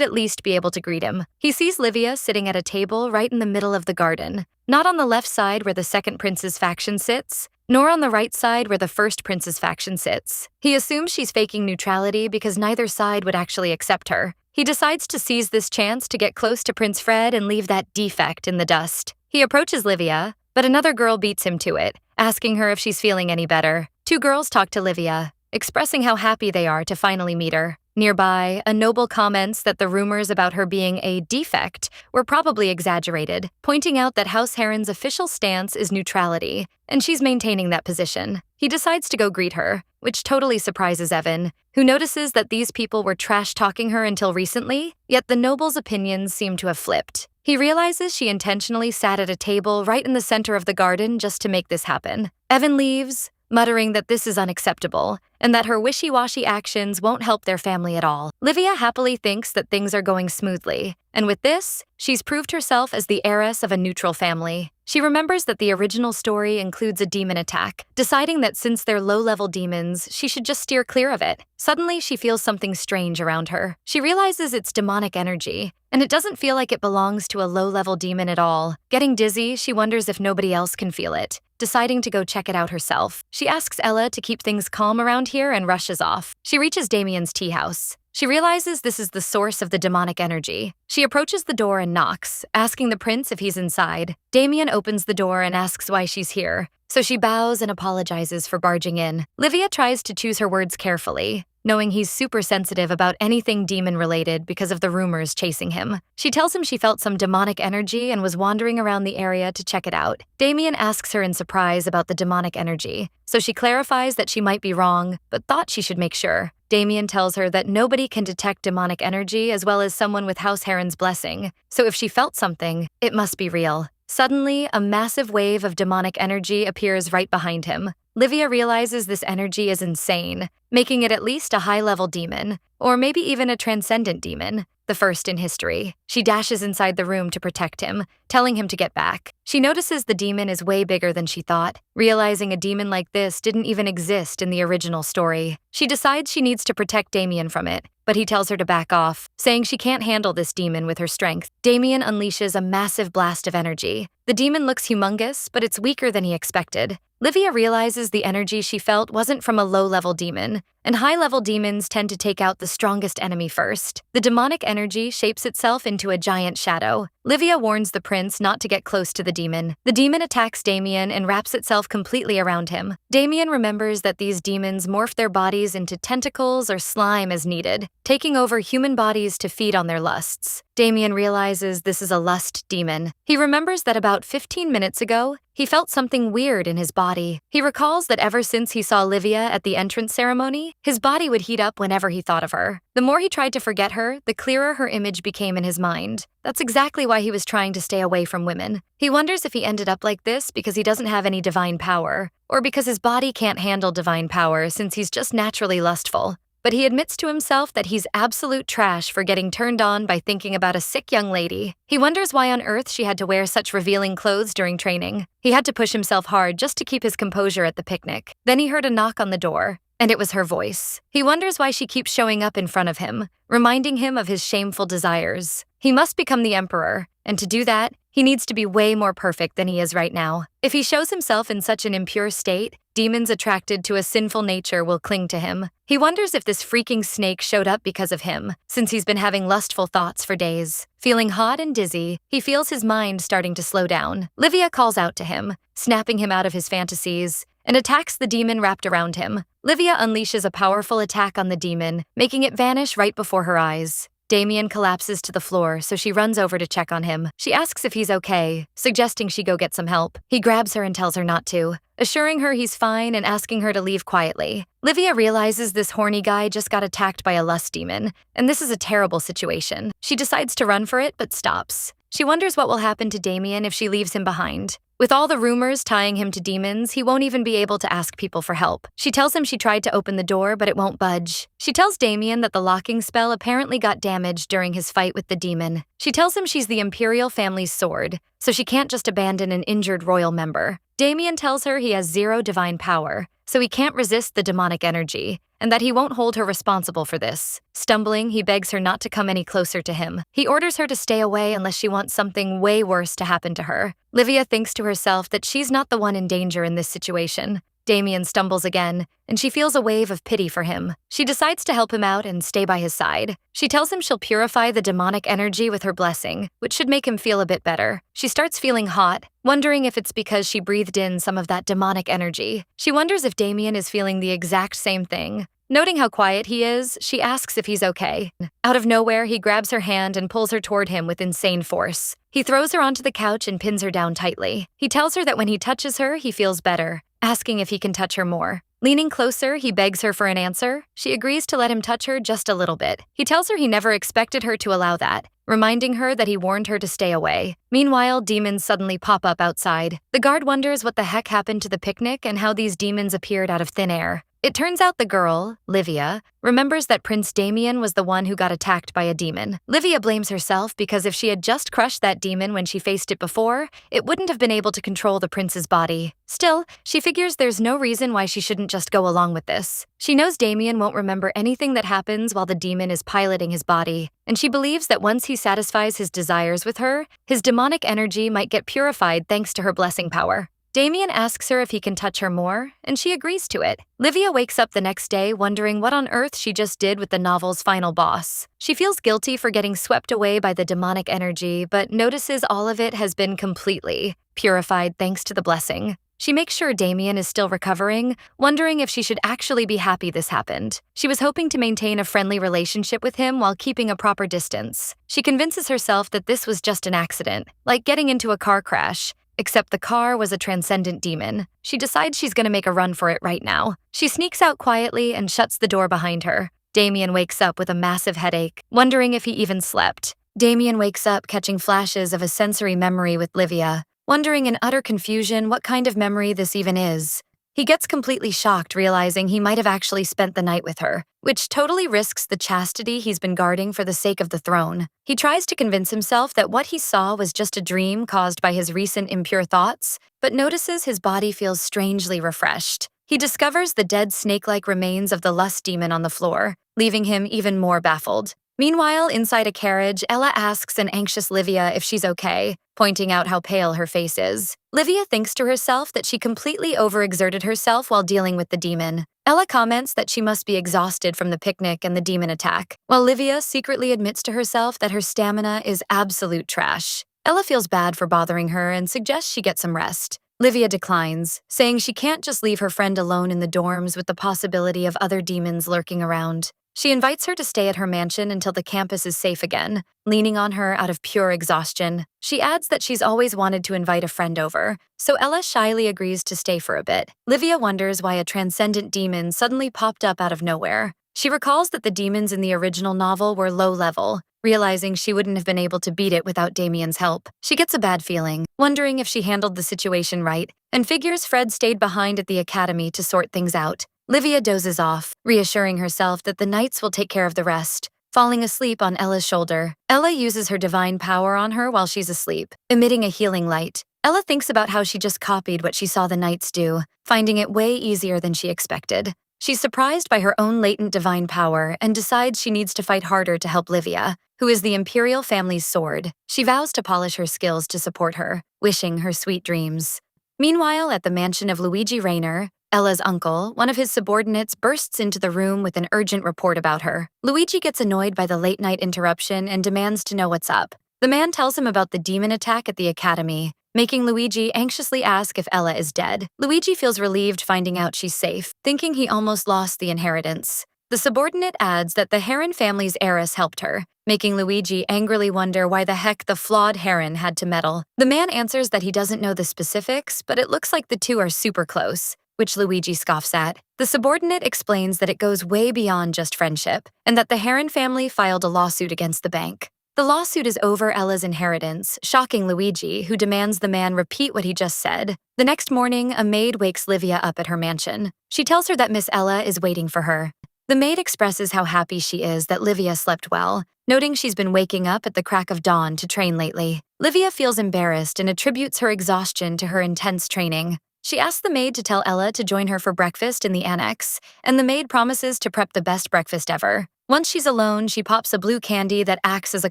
at least be able to greet him. He sees Livia sitting at a table right in the middle of the garden, not on the left side where the second prince's faction sits, nor on the right side where the first prince's faction sits. He assumes she's faking neutrality because neither side would actually accept her. He decides to seize this chance to get close to Prince Fred and leave that defect in the dust. He approaches Livia, but another girl beats him to it, asking her if she's feeling any better. 2 girls talk to Livia, expressing how happy they are to finally meet her. Nearby, a noble comments that the rumors about her being a defect were probably exaggerated, pointing out that House Heron's official stance is neutrality, and she's maintaining that position. He decides to go greet her, which totally surprises Evan, who notices that these people were trash-talking her until recently, yet the noble's opinions seem to have flipped. He realizes she intentionally sat at a table right in the center of the garden just to make this happen. Evan leaves, muttering that this is unacceptable, and that her wishy-washy actions won't help their family at all. Livia happily thinks that things are going smoothly, and with this, she's proved herself as the heiress of a neutral family. She remembers that the original story includes a demon attack, deciding that since they're low-level demons, she should just steer clear of it. Suddenly, she feels something strange around her. She realizes it's demonic energy, and it doesn't feel like it belongs to a low-level demon at all. Getting dizzy, she wonders if nobody else can feel it, deciding to go check it out herself. She asks Ella to keep things calm around here and rushes off. She reaches Damien's tea house. She realizes this is the source of the demonic energy. She approaches the door and knocks, asking the prince if he's inside. Damien opens the door and asks why she's here, so she bows and apologizes for barging in. Livia tries to choose her words carefully, knowing he's super sensitive about anything demon-related because of the rumors chasing him. She tells him she felt some demonic energy and was wandering around the area to check it out. Damien asks her in surprise about the demonic energy, so she clarifies that she might be wrong, but thought she should make sure. Damien tells her that nobody can detect demonic energy as well as someone with House Heron's blessing, so if she felt something, it must be real. Suddenly, a massive wave of demonic energy appears right behind him. Livia realizes this energy is insane, making it at least a high-level demon, or maybe even a transcendent demon, the first in history. She dashes inside the room to protect him, telling him to get back. She notices the demon is way bigger than she thought, realizing a demon like this didn't even exist in the original story. She decides she needs to protect Damien from it, but he tells her to back off, saying she can't handle this demon with her strength. Damien unleashes a massive blast of energy. The demon looks humongous, but it's weaker than he expected. Livia realizes the energy she felt wasn't from a low-level demon, and high-level demons tend to take out the strongest enemy first. The demonic energy shapes itself into a giant shadow. Livia warns the prince not to get close to the demon. The demon attacks Damien and wraps itself completely around him. Damien remembers that these demons morph their bodies into tentacles or slime as needed, taking over human bodies to feed on their lusts. Damien realizes this is a lust demon. He remembers that about 15 minutes ago, he felt something weird in his body. He recalls that ever since he saw Livia at the entrance ceremony, his body would heat up whenever he thought of her. The more he tried to forget her, the clearer her image became in his mind. That's exactly why he was trying to stay away from women. He wonders if he ended up like this because he doesn't have any divine power, or because his body can't handle divine power since he's just naturally lustful. But he admits to himself that he's absolute trash for getting turned on by thinking about a sick young lady. He wonders why on earth she had to wear such revealing clothes during training. He had to push himself hard just to keep his composure at the picnic. Then he heard a knock on the door, and it was her voice. He wonders why she keeps showing up in front of him, reminding him of his shameful desires. He must become the emperor, and to do that, he needs to be way more perfect than he is right now. If he shows himself in such an impure state, demons attracted to a sinful nature will cling to him. He wonders if this freaking snake showed up because of him, since he's been having lustful thoughts for days. Feeling hot and dizzy, he feels his mind starting to slow down. Livia calls out to him, snapping him out of his fantasies, and attacks the demon wrapped around him. Livia unleashes a powerful attack on the demon, making it vanish right before her eyes. Damien collapses to the floor, so she runs over to check on him. She asks if he's okay, suggesting she go get some help. He grabs her and tells her not to, assuring her he's fine and asking her to leave quietly. Livia realizes this horny guy just got attacked by a lust demon, and this is a terrible situation. She decides to run for it, but stops. She wonders what will happen to Damien if she leaves him behind. With all the rumors tying him to demons, he won't even be able to ask people for help. She tells him she tried to open the door, but it won't budge. She tells Damien that the locking spell apparently got damaged during his fight with the demon. She tells him she's the Imperial family's sword, so she can't just abandon an injured royal member. Damien tells her he has 0 divine power, so he can't resist the demonic energy, and that he won't hold her responsible for this. Stumbling, he begs her not to come any closer to him. He orders her to stay away unless she wants something way worse to happen to her. Livia thinks to herself that she's not the one in danger in this situation. Damien stumbles again, and she feels a wave of pity for him. She decides to help him out and stay by his side. She tells him she'll purify the demonic energy with her blessing, which should make him feel a bit better. She starts feeling hot, wondering if it's because she breathed in some of that demonic energy. She wonders if Damien is feeling the exact same thing. Noting how quiet he is, she asks if he's okay. Out of nowhere, he grabs her hand and pulls her toward him with insane force. He throws her onto the couch and pins her down tightly. He tells her that when he touches her, he feels better, asking if he can touch her more. Leaning closer, he begs her for an answer. She agrees to let him touch her just a little bit. He tells her he never expected her to allow that, reminding her that he warned her to stay away. Meanwhile, demons suddenly pop up outside. The guard wonders what the heck happened to the picnic and how these demons appeared out of thin air. It turns out the girl, Livia, remembers that Prince Damien was the one who got attacked by a demon. Livia blames herself because if she had just crushed that demon when she faced it before, it wouldn't have been able to control the prince's body. Still, she figures there's no reason why she shouldn't just go along with this. She knows Damien won't remember anything that happens while the demon is piloting his body, and she believes that once he satisfies his desires with her, his demonic energy might get purified thanks to her blessing power. Damien asks her if he can touch her more, and she agrees to it. Livia wakes up the next day wondering what on earth she just did with the novel's final boss. She feels guilty for getting swept away by the demonic energy, but notices all of it has been completely purified thanks to the blessing. She makes sure Damien is still recovering, wondering if she should actually be happy this happened. She was hoping to maintain a friendly relationship with him while keeping a proper distance. She convinces herself that this was just an accident, like getting into a car crash. Except the car was a transcendent demon. She decides she's gonna make a run for it right now. She sneaks out quietly and shuts the door behind her. Damien wakes up with a massive headache, wondering if he even slept. Damien wakes up catching flashes of a sensory memory with Livia, wondering in utter confusion what kind of memory this even is. He gets completely shocked, realizing he might have actually spent the night with her, which totally risks the chastity he's been guarding for the sake of the throne. He tries to convince himself that what he saw was just a dream caused by his recent impure thoughts, but notices his body feels strangely refreshed. He discovers the dead snake-like remains of the lust demon on the floor, leaving him even more baffled. Meanwhile, inside a carriage, Ella asks an anxious Livia if she's okay, pointing out how pale her face is. Livia thinks to herself that she completely overexerted herself while dealing with the demon. Ella comments that she must be exhausted from the picnic and the demon attack, while Livia secretly admits to herself that her stamina is absolute trash. Ella feels bad for bothering her and suggests she get some rest. Livia declines, saying she can't just leave her friend alone in the dorms with the possibility of other demons lurking around. She invites her to stay at her mansion until the campus is safe again, leaning on her out of pure exhaustion. She adds that she's always wanted to invite a friend over, so Ella shyly agrees to stay for a bit. Livia wonders why a transcendent demon suddenly popped up out of nowhere. She recalls that the demons in the original novel were low level, realizing she wouldn't have been able to beat it without Damien's help. She gets a bad feeling, wondering if she handled the situation right, and figures Fred stayed behind at the academy to sort things out. Livia dozes off, reassuring herself that the knights will take care of the rest, falling asleep on Ella's shoulder. Ella uses her divine power on her while she's asleep, emitting a healing light. Ella thinks about how she just copied what she saw the knights do, finding it way easier than she expected. She's surprised by her own latent divine power and decides she needs to fight harder to help Livia, who is the Imperial family's sword. She vows to polish her skills to support her, wishing her sweet dreams. Meanwhile, at the mansion of Luigi Rayner, Ella's uncle, one of his subordinates, bursts into the room with an urgent report about her. Luigi gets annoyed by the late-night interruption and demands to know what's up. The man tells him about the demon attack at the academy, making Luigi anxiously ask if Ella is dead. Luigi feels relieved finding out she's safe, thinking he almost lost the inheritance. The subordinate adds that the Heron family's heiress helped her, making Luigi angrily wonder why the heck the flawed Heron had to meddle. The man answers that he doesn't know the specifics, but it looks like the two are super close, which Luigi scoffs at. The subordinate explains that it goes way beyond just friendship, and that the Heron family filed a lawsuit against the bank. The lawsuit is over Ella's inheritance, shocking Luigi, who demands the man repeat what he just said. The next morning, a maid wakes Livia up at her mansion. She tells her that Miss Ella is waiting for her. The maid expresses how happy she is that Livia slept well, noting she's been waking up at the crack of dawn to train lately. Livia feels embarrassed and attributes her exhaustion to her intense training. She asks the maid to tell Ella to join her for breakfast in the annex, and the maid promises to prep the best breakfast ever. Once she's alone, she pops a blue candy that acts as a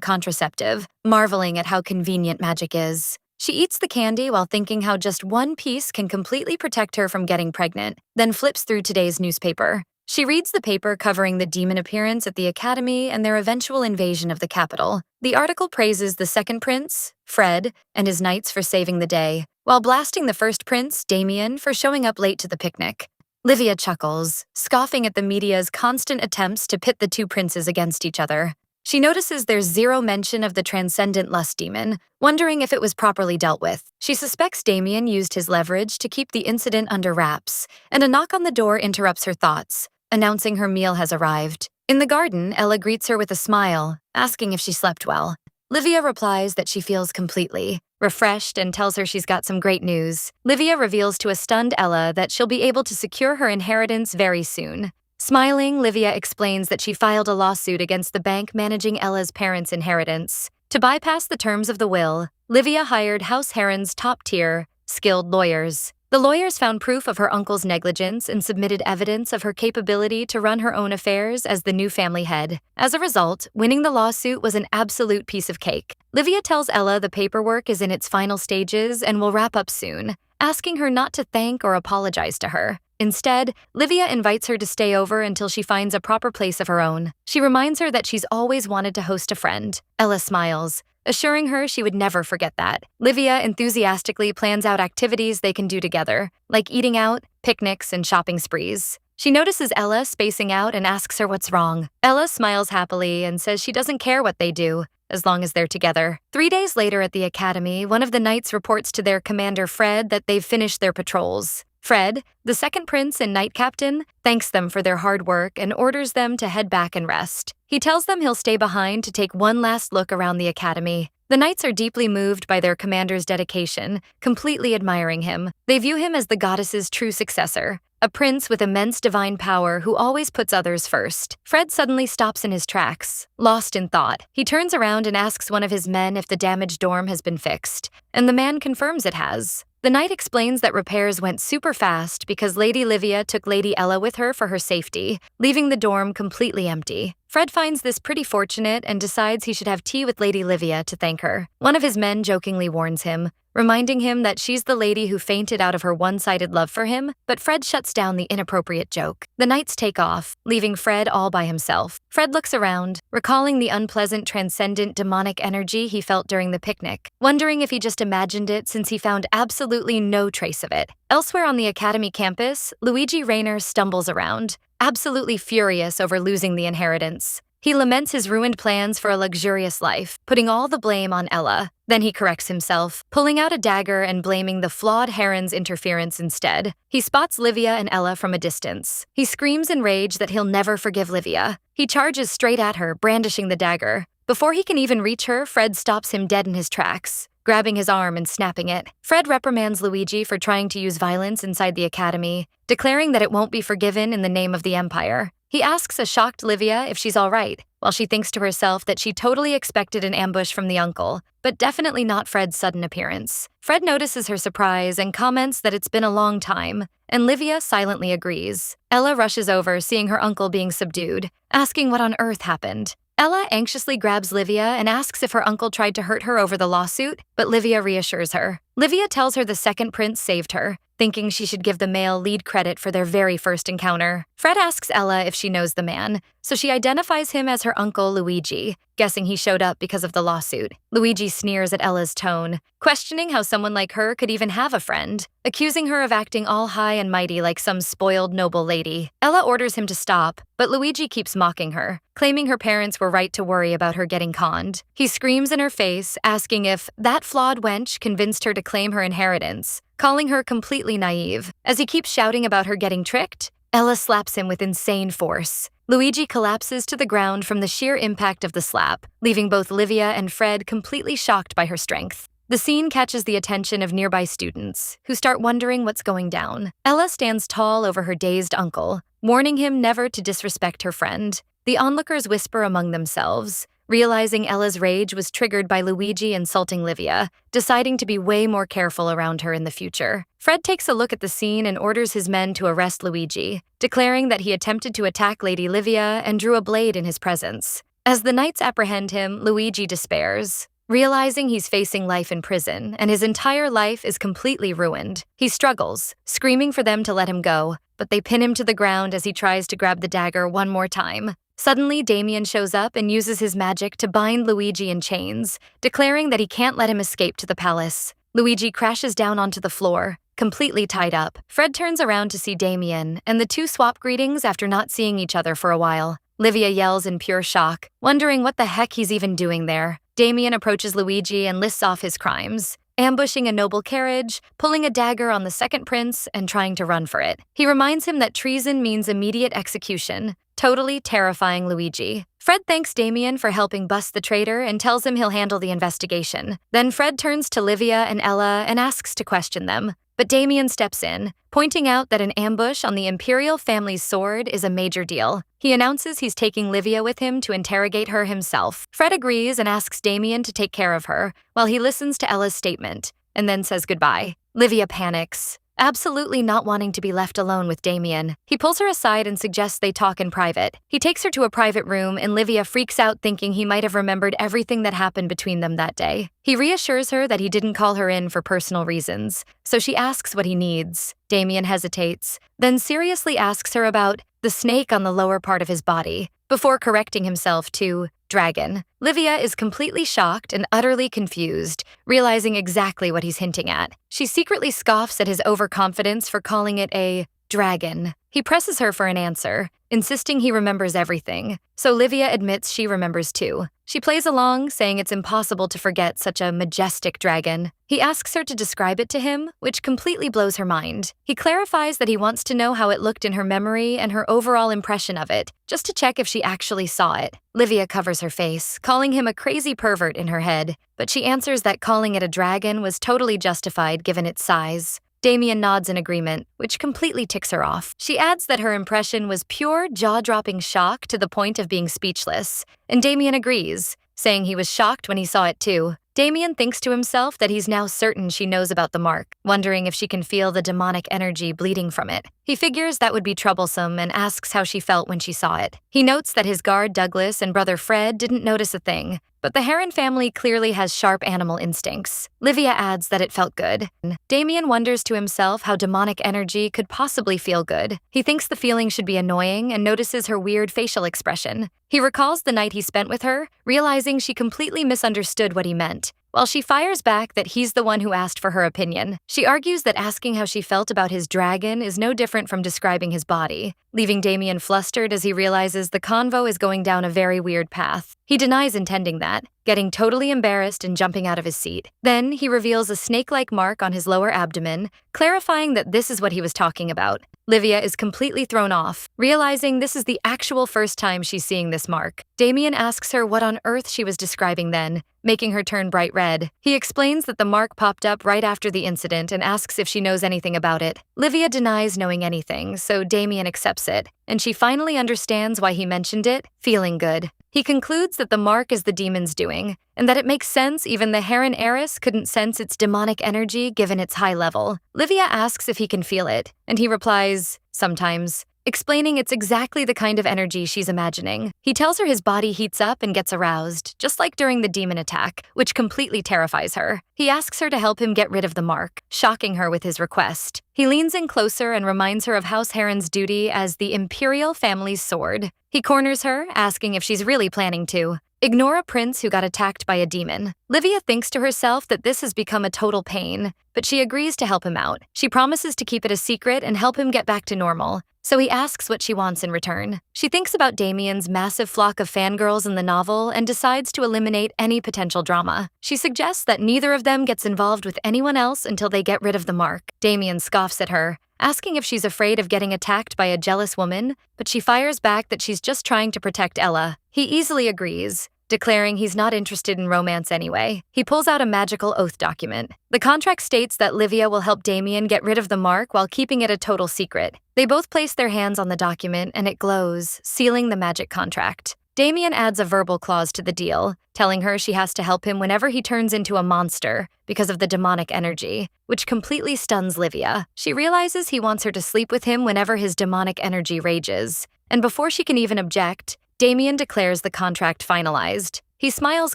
contraceptive, marveling at how convenient magic is. She eats the candy while thinking how just one piece can completely protect her from getting pregnant, then flips through today's newspaper. She reads the paper covering the demon appearance at the academy and their eventual invasion of the capital. The article praises the second prince, Fred, and his knights for saving the day, while blasting the first prince, Damien, for showing up late to the picnic. Livia chuckles, scoffing at the media's constant attempts to pit the two princes against each other. She notices there's zero mention of the transcendent lust demon, wondering if it was properly dealt with. She suspects Damien used his leverage to keep the incident under wraps, and a knock on the door interrupts her thoughts, announcing her meal has arrived. In the garden, Ella greets her with a smile, asking if she slept well. Livia replies that she feels completely refreshed and tells her she's got some great news. Livia reveals to a stunned Ella that she'll be able to secure her inheritance very soon. Smiling, Livia explains that she filed a lawsuit against the bank managing Ella's parents' inheritance. To bypass the terms of the will, Livia hired House Heron's top-tier, skilled lawyers. The lawyers found proof of her uncle's negligence and submitted evidence of her capability to run her own affairs as the new family head. As a result, winning the lawsuit was an absolute piece of cake. Livia tells Ella the paperwork is in its final stages and will wrap up soon, asking her not to thank or apologize to her. Instead, Livia invites her to stay over until she finds a proper place of her own. She reminds her that she's always wanted to host a friend. Ella smiles, assuring her she would never forget that. Livia enthusiastically plans out activities they can do together, like eating out, picnics, and shopping sprees. She notices Ella spacing out and asks her what's wrong. Ella smiles happily and says she doesn't care what they do, as long as they're together. 3 days later at the academy, one of the knights reports to their commander Fred that they've finished their patrols. Fred, the second prince and knight captain, thanks them for their hard work and orders them to head back and rest. He tells them he'll stay behind to take one last look around the academy. The knights are deeply moved by their commander's dedication, completely admiring him. They view him as the goddess's true successor, a prince with immense divine power who always puts others first. Fred suddenly stops in his tracks, lost in thought. He turns around and asks one of his men if the damaged dorm has been fixed, and the man confirms it has. The knight explains that repairs went super fast because Lady Livia took Lady Ella with her for her safety, leaving the dorm completely empty. Fred finds this pretty fortunate and decides he should have tea with Lady Livia to thank her. One of his men jokingly warns him, reminding him that she's the lady who fainted out of her one-sided love for him, but Fred shuts down the inappropriate joke. The knights take off, leaving Fred all by himself. Fred looks around, recalling the unpleasant transcendent demonic energy he felt during the picnic, wondering if he just imagined it since he found absolutely no trace of it. Elsewhere on the academy campus, Luigi Rayner stumbles around, absolutely furious over losing the inheritance. He laments his ruined plans for a luxurious life, putting all the blame on Ella. Then he corrects himself, pulling out a dagger and blaming the flawed Heron's interference instead. He spots Livia and Ella from a distance. He screams in rage that he'll never forgive Livia. He charges straight at her, brandishing the dagger. Before he can even reach her, Fred stops him dead in his tracks, grabbing his arm and snapping it. Fred reprimands Luigi for trying to use violence inside the academy, declaring that it won't be forgiven in the name of the Empire. He asks a shocked Livia if she's all right, while she thinks to herself that she totally expected an ambush from the uncle, but definitely not Fred's sudden appearance. Fred notices her surprise and comments that it's been a long time, and Livia silently agrees. Ella rushes over, seeing her uncle being subdued, asking what on earth happened. Ella anxiously grabs Livia and asks if her uncle tried to hurt her over the lawsuit, but Livia reassures her. Livia tells her the second prince saved her, thinking she should give the male lead credit for their very first encounter. Fred asks Ella if she knows the man, so she identifies him as her uncle Luigi, guessing he showed up because of the lawsuit. Luigi sneers at Ella's tone, questioning how someone like her could even have a friend, accusing her of acting all high and mighty like some spoiled noble lady. Ella orders him to stop, but Luigi keeps mocking her, claiming her parents were right to worry about her getting conned. He screams in her face, asking if that flawed wench convinced her to claim her inheritance, calling her completely naive. As he keeps shouting about her getting tricked, Ella slaps him with insane force. Luigi collapses to the ground from the sheer impact of the slap, leaving both Livia and Fred completely shocked by her strength. The scene catches the attention of nearby students, who start wondering what's going down. Ella stands tall over her dazed uncle, warning him never to disrespect her friend. The onlookers whisper among themselves, realizing Ella's rage was triggered by Luigi insulting Livia, deciding to be way more careful around her in the future. Fred takes a look at the scene and orders his men to arrest Luigi, declaring that he attempted to attack Lady Livia and drew a blade in his presence. As the knights apprehend him, Luigi despairs, realizing he's facing life in prison and his entire life is completely ruined. He struggles, screaming for them to let him go, but they pin him to the ground as he tries to grab the dagger one more time. Suddenly, Damien shows up and uses his magic to bind Luigi in chains, declaring that he can't let him escape to the palace. Luigi crashes down onto the floor, completely tied up. Fred turns around to see Damien, and the two swap greetings after not seeing each other for a while. Livia yells in pure shock, wondering what the heck he's even doing there. Damien approaches Luigi and lists off his crimes, ambushing a noble carriage, pulling a dagger on the second prince, and trying to run for it. He reminds him that treason means immediate execution, totally terrifying Luigi. Fred thanks Damien for helping bust the traitor and tells him he'll handle the investigation. Then Fred turns to Livia and Ella and asks to question them. But Damien steps in, pointing out that an ambush on the imperial family's sword is a major deal. He announces he's taking Livia with him to interrogate her himself. Fred agrees and asks Damien to take care of her, while he listens to Ella's statement, and then says goodbye. Livia panics, absolutely not wanting to be left alone with Damien. He pulls her aside and suggests they talk in private. He takes her to a private room, and Livia freaks out thinking he might have remembered everything that happened between them that day. He reassures her that he didn't call her in for personal reasons, so she asks what he needs. Damien hesitates, then seriously asks her about the snake on the lower part of his body, before correcting himself to dragon. Livia is completely shocked and utterly confused, realizing exactly what he's hinting at. She secretly scoffs at his overconfidence for calling it a dragon. He presses her for an answer, insisting he remembers everything, so Livia admits she remembers too. She plays along, saying it's impossible to forget such a majestic dragon. He asks her to describe it to him, which completely blows her mind. He clarifies that he wants to know how it looked in her memory and her overall impression of it, just to check if she actually saw it. Livia covers her face, calling him a crazy pervert in her head, but she answers that calling it a dragon was totally justified given its size. Damien nods in agreement, which completely ticks her off. She adds that her impression was pure, jaw-dropping shock to the point of being speechless, and Damien agrees, saying he was shocked when he saw it too. Damien thinks to himself that he's now certain she knows about the mark, wondering if she can feel the demonic energy bleeding from it. He figures that would be troublesome and asks how she felt when she saw it. He notes that his guard Douglas and brother Fred didn't notice a thing, but the Heron family clearly has sharp animal instincts. Livia adds that it felt good. Damien wonders to himself how demonic energy could possibly feel good. He thinks the feeling should be annoying and notices her weird facial expression. He recalls the night he spent with her, realizing she completely misunderstood what he meant. While she fires back that he's the one who asked for her opinion, she argues that asking how she felt about his dragon is no different from describing his body, leaving Damien flustered as he realizes the convo is going down a very weird path. He denies intending that, getting totally embarrassed and jumping out of his seat. Then he reveals a snake-like mark on his lower abdomen, clarifying that this is what he was talking about. Livia is completely thrown off, realizing this is the actual first time she's seeing this mark. Damien asks her what on earth she was describing then, making her turn bright red. He explains that the mark popped up right after the incident and asks if she knows anything about it. Livia denies knowing anything, so Damien accepts it, and she finally understands why he mentioned it, feeling good. He concludes that the mark is the demon's doing, and that it makes sense even the Heron heiress couldn't sense its demonic energy given its high level. Livia asks if he can feel it, and he replies, sometimes. explaining it's exactly the kind of energy she's imagining. He tells her his body heats up and gets aroused, just like during the demon attack, which completely terrifies her. He asks her to help him get rid of the mark, shocking her with his request. He leans in closer and reminds her of House Heron's duty as the imperial family's sword. He corners her, asking if she's really planning to ignore a prince who got attacked by a demon. Livia thinks to herself that this has become a total pain, but she agrees to help him out. She promises to keep it a secret and help him get back to normal, so he asks what she wants in return. She thinks about Damien's massive flock of fangirls in the novel and decides to eliminate any potential drama. She suggests that neither of them gets involved with anyone else until they get rid of the mark. Damien scoffs at her, asking if she's afraid of getting attacked by a jealous woman, but she fires back that she's just trying to protect Ella. He easily agrees, declaring he's not interested in romance anyway. He pulls out a magical oath document. The contract states that Livia will help Damien get rid of the mark while keeping it a total secret. They both place their hands on the document and it glows, sealing the magic contract. Damien adds a verbal clause to the deal, telling her she has to help him whenever he turns into a monster because of the demonic energy, which completely stuns Livia. She realizes he wants her to sleep with him whenever his demonic energy rages, and before she can even object, Damien declares the contract finalized. He smiles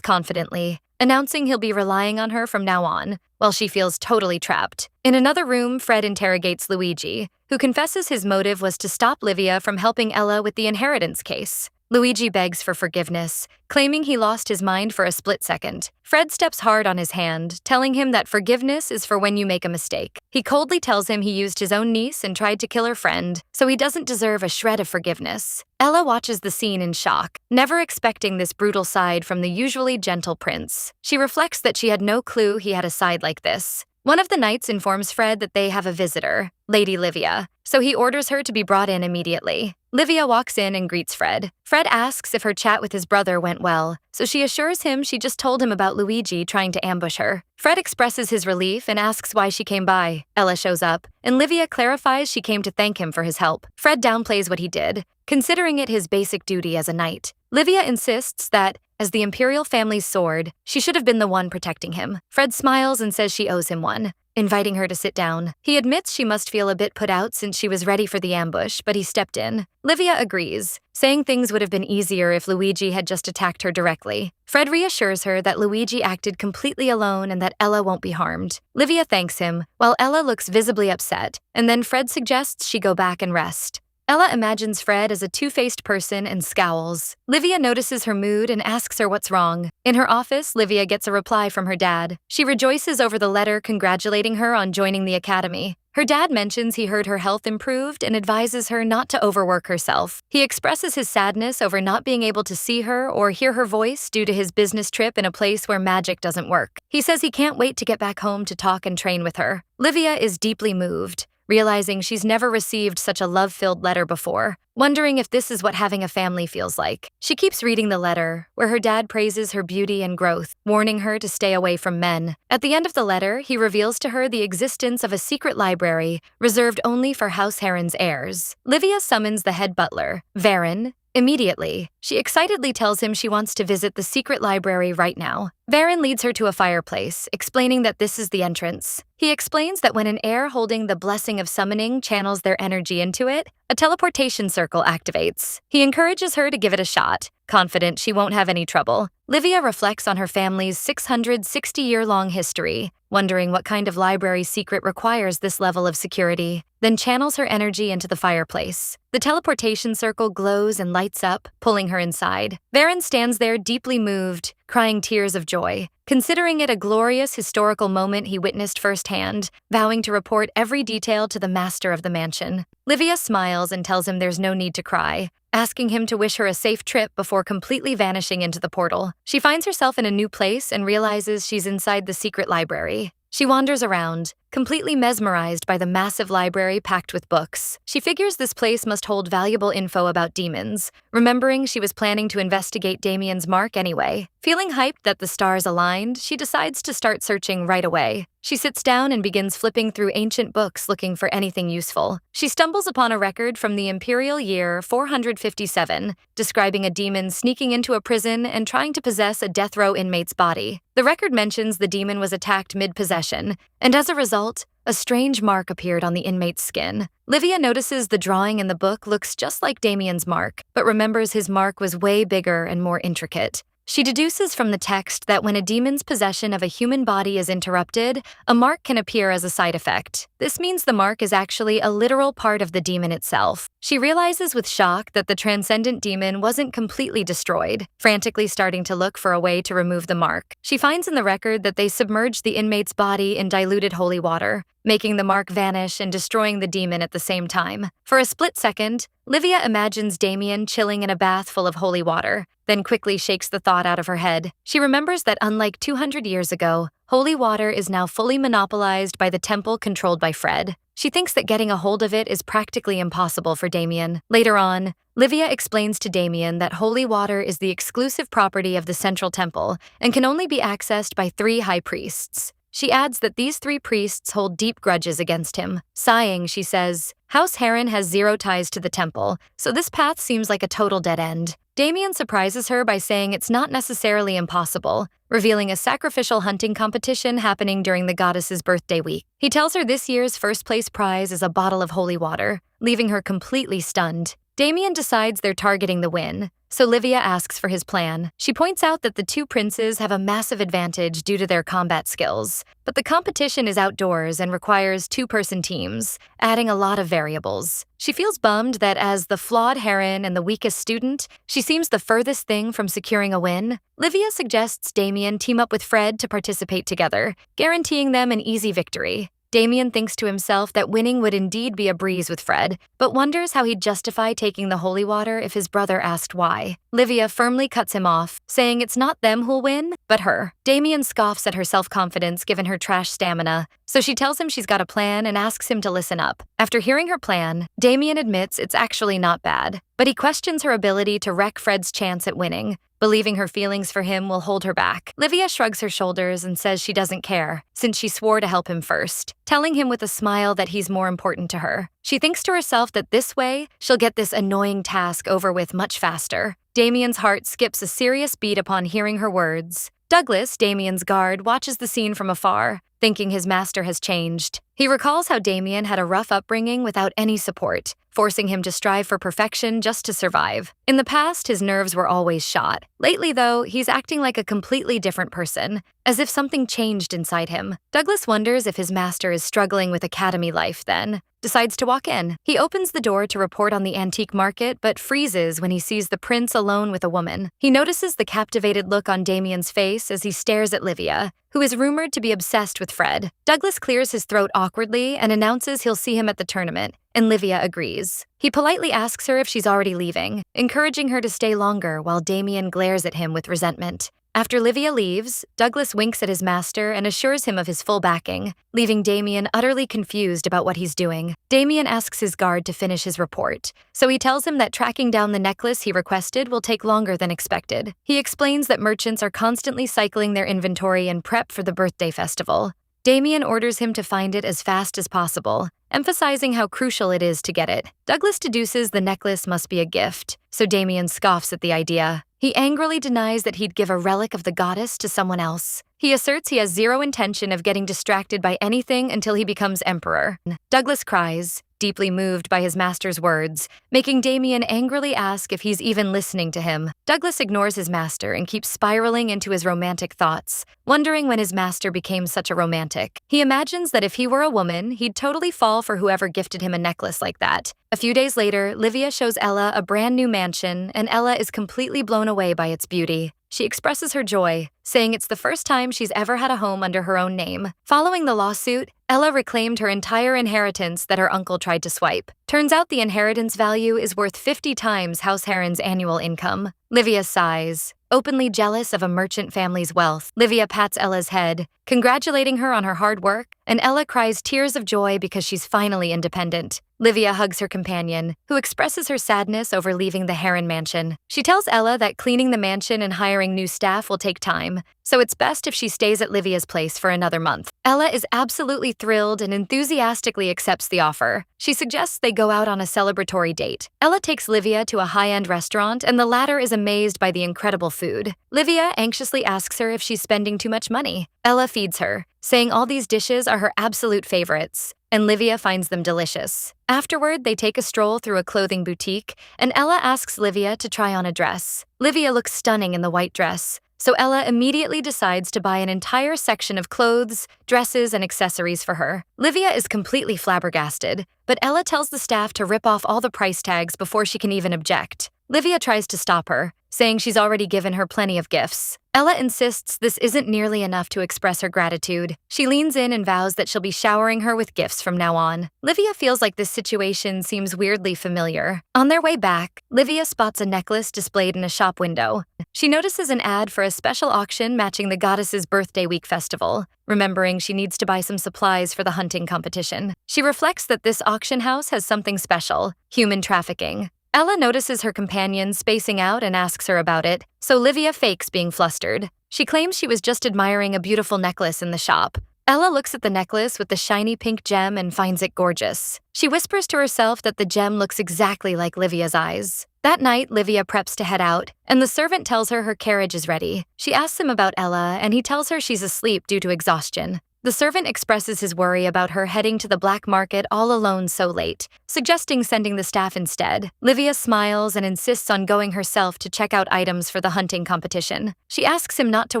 confidently, announcing he'll be relying on her from now on, while she feels totally trapped. In another room, Fred interrogates Luigi, who confesses his motive was to stop Livia from helping Ella with the inheritance case. Luigi begs for forgiveness, claiming he lost his mind for a split second. Fred steps hard on his hand, telling him that forgiveness is for when you make a mistake. He coldly tells him he used his own niece and tried to kill her friend, so he doesn't deserve a shred of forgiveness. Ella watches the scene in shock, never expecting this brutal side from the usually gentle prince. She reflects that she had no clue he had a side like this. One of the knights informs Fred that they have a visitor, Lady Livia, so he orders her to be brought in immediately. Livia walks in and greets Fred. Fred asks if her chat with his brother went well, so she assures him she just told him about Luigi trying to ambush her. Fred expresses his relief and asks why she came by. Ella shows up, and Livia clarifies she came to thank him for his help. Fred downplays what he did, considering it his basic duty as a knight. Livia insists that, as the imperial family's sword, she should have been the one protecting him. Fred smiles and says she owes him one, inviting her to sit down. He admits she must feel a bit put out since she was ready for the ambush, but he stepped in. Livia agrees, saying things would have been easier if Luigi had just attacked her directly. Fred reassures her that Luigi acted completely alone and that Ella won't be harmed. Livia thanks him, while Ella looks visibly upset, and then Fred suggests she go back and rest. Ella imagines Fred as a two-faced person and scowls. Livia notices her mood and asks her what's wrong. In her office, Livia gets a reply from her dad. She rejoices over the letter congratulating her on joining the academy. Her dad mentions he heard her health improved and advises her not to overwork herself. He expresses his sadness over not being able to see her or hear her voice due to his business trip in a place where magic doesn't work. He says he can't wait to get back home to talk and train with her. Livia is deeply moved, realizing she's never received such a love-filled letter before, wondering if this is what having a family feels like. She keeps reading the letter, where her dad praises her beauty and growth, warning her to stay away from men. At the end of the letter, he reveals to her the existence of a secret library reserved only for House Heron's heirs. Livia summons the head butler, Varen, immediately. She excitedly tells him she wants to visit the secret library right now. Varen leads her to a fireplace, explaining that this is the entrance. He explains that when an heir holding the blessing of summoning channels their energy into it, a teleportation circle activates. He encourages her to give it a shot, confident she won't have any trouble. Livia reflects on her family's 660-year-long history, wondering what kind of library secret requires this level of security, then channels her energy into the fireplace. The teleportation circle glows and lights up, pulling her inside. Varen stands there deeply moved, crying tears of joy, considering it a glorious historical moment he witnessed firsthand, vowing to report every detail to the master of the mansion. Livia smiles and tells him there's no need to cry, asking him to wish her a safe trip before completely vanishing into the portal. She finds herself in a new place and realizes she's inside the secret library. She wanders around, completely mesmerized by the massive library packed with books. She figures this place must hold valuable info about demons, remembering she was planning to investigate Damien's mark anyway. Feeling hyped that the stars aligned, she decides to start searching right away. She sits down and begins flipping through ancient books looking for anything useful. She stumbles upon a record from the imperial year 457, describing a demon sneaking into a prison and trying to possess a death row inmate's body. The record mentions the demon was attacked mid-possession, and as a result, a strange mark appeared on the inmate's skin. Livia notices the drawing in the book looks just like Damien's mark, but remembers his mark was way bigger and more intricate. She deduces from the text that when a demon's possession of a human body is interrupted, a mark can appear as a side effect. This means the mark is actually a literal part of the demon itself. She realizes with shock that the transcendent demon wasn't completely destroyed, frantically starting to look for a way to remove the mark. She finds in the record that they submerged the inmate's body in diluted holy water, making the mark vanish and destroying the demon at the same time. For a split second, Livia imagines Damien chilling in a bath full of holy water, then quickly shakes the thought out of her head. She remembers that unlike 200 years ago, holy water is now fully monopolized by the temple controlled by Fred. She thinks that getting a hold of it is practically impossible for Damien. Later on, Livia explains to Damien that holy water is the exclusive property of the central temple and can only be accessed by 3 high priests. She adds that these 3 priests hold deep grudges against him. Sighing, she says, House Heron has 0 ties to the temple, so this path seems like a total dead end. Damien surprises her by saying it's not necessarily impossible, revealing a sacrificial hunting competition happening during the goddess's birthday week. He tells her this year's first-place prize is a bottle of holy water, leaving her completely stunned. Damien decides they're targeting the win, so Livia asks for his plan. She points out that the 2 princes have a massive advantage due to their combat skills, but the competition is outdoors and requires 2-person teams, adding a lot of variables. She feels bummed that as the flawed Heron and the weakest student, she seems the furthest thing from securing a win. Livia suggests Damien team up with Fred to participate together, guaranteeing them an easy victory. Damien thinks to himself that winning would indeed be a breeze with Fred, but wonders how he'd justify taking the holy water if his brother asked why. Livia firmly cuts him off, saying it's not them who'll win, but her. Damien scoffs at her self-confidence given her trash stamina, so she tells him she's got a plan and asks him to listen up. After hearing her plan, Damien admits it's actually not bad, but he questions her ability to wreck Fred's chance at winning, believing her feelings for him will hold her back. Livia shrugs her shoulders and says she doesn't care, since she swore to help him first, telling him with a smile that he's more important to her. She thinks to herself that this way, she'll get this annoying task over with much faster. Damien's heart skips a serious beat upon hearing her words. Douglas, Damien's guard, watches the scene from afar, thinking his master has changed. He recalls how Damien had a rough upbringing without any support, forcing him to strive for perfection just to survive. In the past, his nerves were always shot. Lately, though, he's acting like a completely different person, as if something changed inside him. Douglas wonders if his master is struggling with academy life then. Decides to walk in. He opens the door to report on the antique market, but freezes when he sees the prince alone with a woman. He notices the captivated look on Damien's face as he stares at Livia, who is rumored to be obsessed with Fred. Douglas clears his throat awkwardly and announces he'll see him at the tournament, and Livia agrees. He politely asks her if she's already leaving, encouraging her to stay longer while Damien glares at him with resentment. After Livia leaves, Douglas winks at his master and assures him of his full backing, leaving Damien utterly confused about what he's doing. Damien asks his guard to finish his report, so he tells him that tracking down the necklace he requested will take longer than expected. He explains that merchants are constantly cycling their inventory in prep for the birthday festival. Damien orders him to find it as fast as possible, emphasizing how crucial it is to get it. Douglas deduces the necklace must be a gift, so Damien scoffs at the idea. He angrily denies that he'd give a relic of the goddess to someone else. He asserts he has 0 intention of getting distracted by anything until he becomes emperor. Douglas cries, deeply moved by his master's words, making Damien angrily ask if he's even listening to him. Douglas ignores his master and keeps spiraling into his romantic thoughts, wondering when his master became such a romantic. He imagines that if he were a woman, he'd totally fall for whoever gifted him a necklace like that. A few days later, Livia shows Ella a brand new mansion, and Ella is completely blown away by its beauty. She expresses her joy, saying it's the first time she's ever had a home under her own name. Following the lawsuit, Ella reclaimed her entire inheritance that her uncle tried to swipe. Turns out the inheritance value is worth 50 times House Heron's annual income. Livia sighs, openly jealous of a merchant family's wealth. Livia pats Ella's head, congratulating her on her hard work, and Ella cries tears of joy because she's finally independent. Livia hugs her companion, who expresses her sadness over leaving the Heron mansion. She tells Ella that cleaning the mansion and hiring new staff will take time, so it's best if she stays at Livia's place for another month. Ella is absolutely thrilled and enthusiastically accepts the offer. She suggests they go out on a celebratory date. Ella takes Livia to a high-end restaurant, and the latter is amazed by the incredible food. Livia anxiously asks her if she's spending too much money. Ella feeds her, saying all these dishes are her absolute favorites, and Livia finds them delicious. Afterward, they take a stroll through a clothing boutique, and Ella asks Livia to try on a dress. Livia looks stunning in the white dress, so Ella immediately decides to buy an entire section of clothes, dresses, and accessories for her. Livia is completely flabbergasted, but Ella tells the staff to rip off all the price tags before she can even object. Livia tries to stop her, saying she's already given her plenty of gifts. Ella insists this isn't nearly enough to express her gratitude. She leans in and vows that she'll be showering her with gifts from now on. Livia feels like this situation seems weirdly familiar. On their way back, Livia spots a necklace displayed in a shop window. She notices an ad for a special auction matching the goddess's birthday week festival, remembering she needs to buy some supplies for the hunting competition. She reflects that this auction house has something special: human trafficking. Ella notices her companion spacing out and asks her about it, so Livia fakes being flustered. She claims she was just admiring a beautiful necklace in the shop. Ella looks at the necklace with the shiny pink gem and finds it gorgeous. She whispers to herself that the gem looks exactly like Livia's eyes. That night, Livia preps to head out, and the servant tells her her carriage is ready. She asks him about Ella, and he tells her she's asleep due to exhaustion. The servant expresses his worry about her heading to the black market all alone so late, suggesting sending the staff instead. Livia smiles and insists on going herself to check out items for the hunting competition. She asks him not to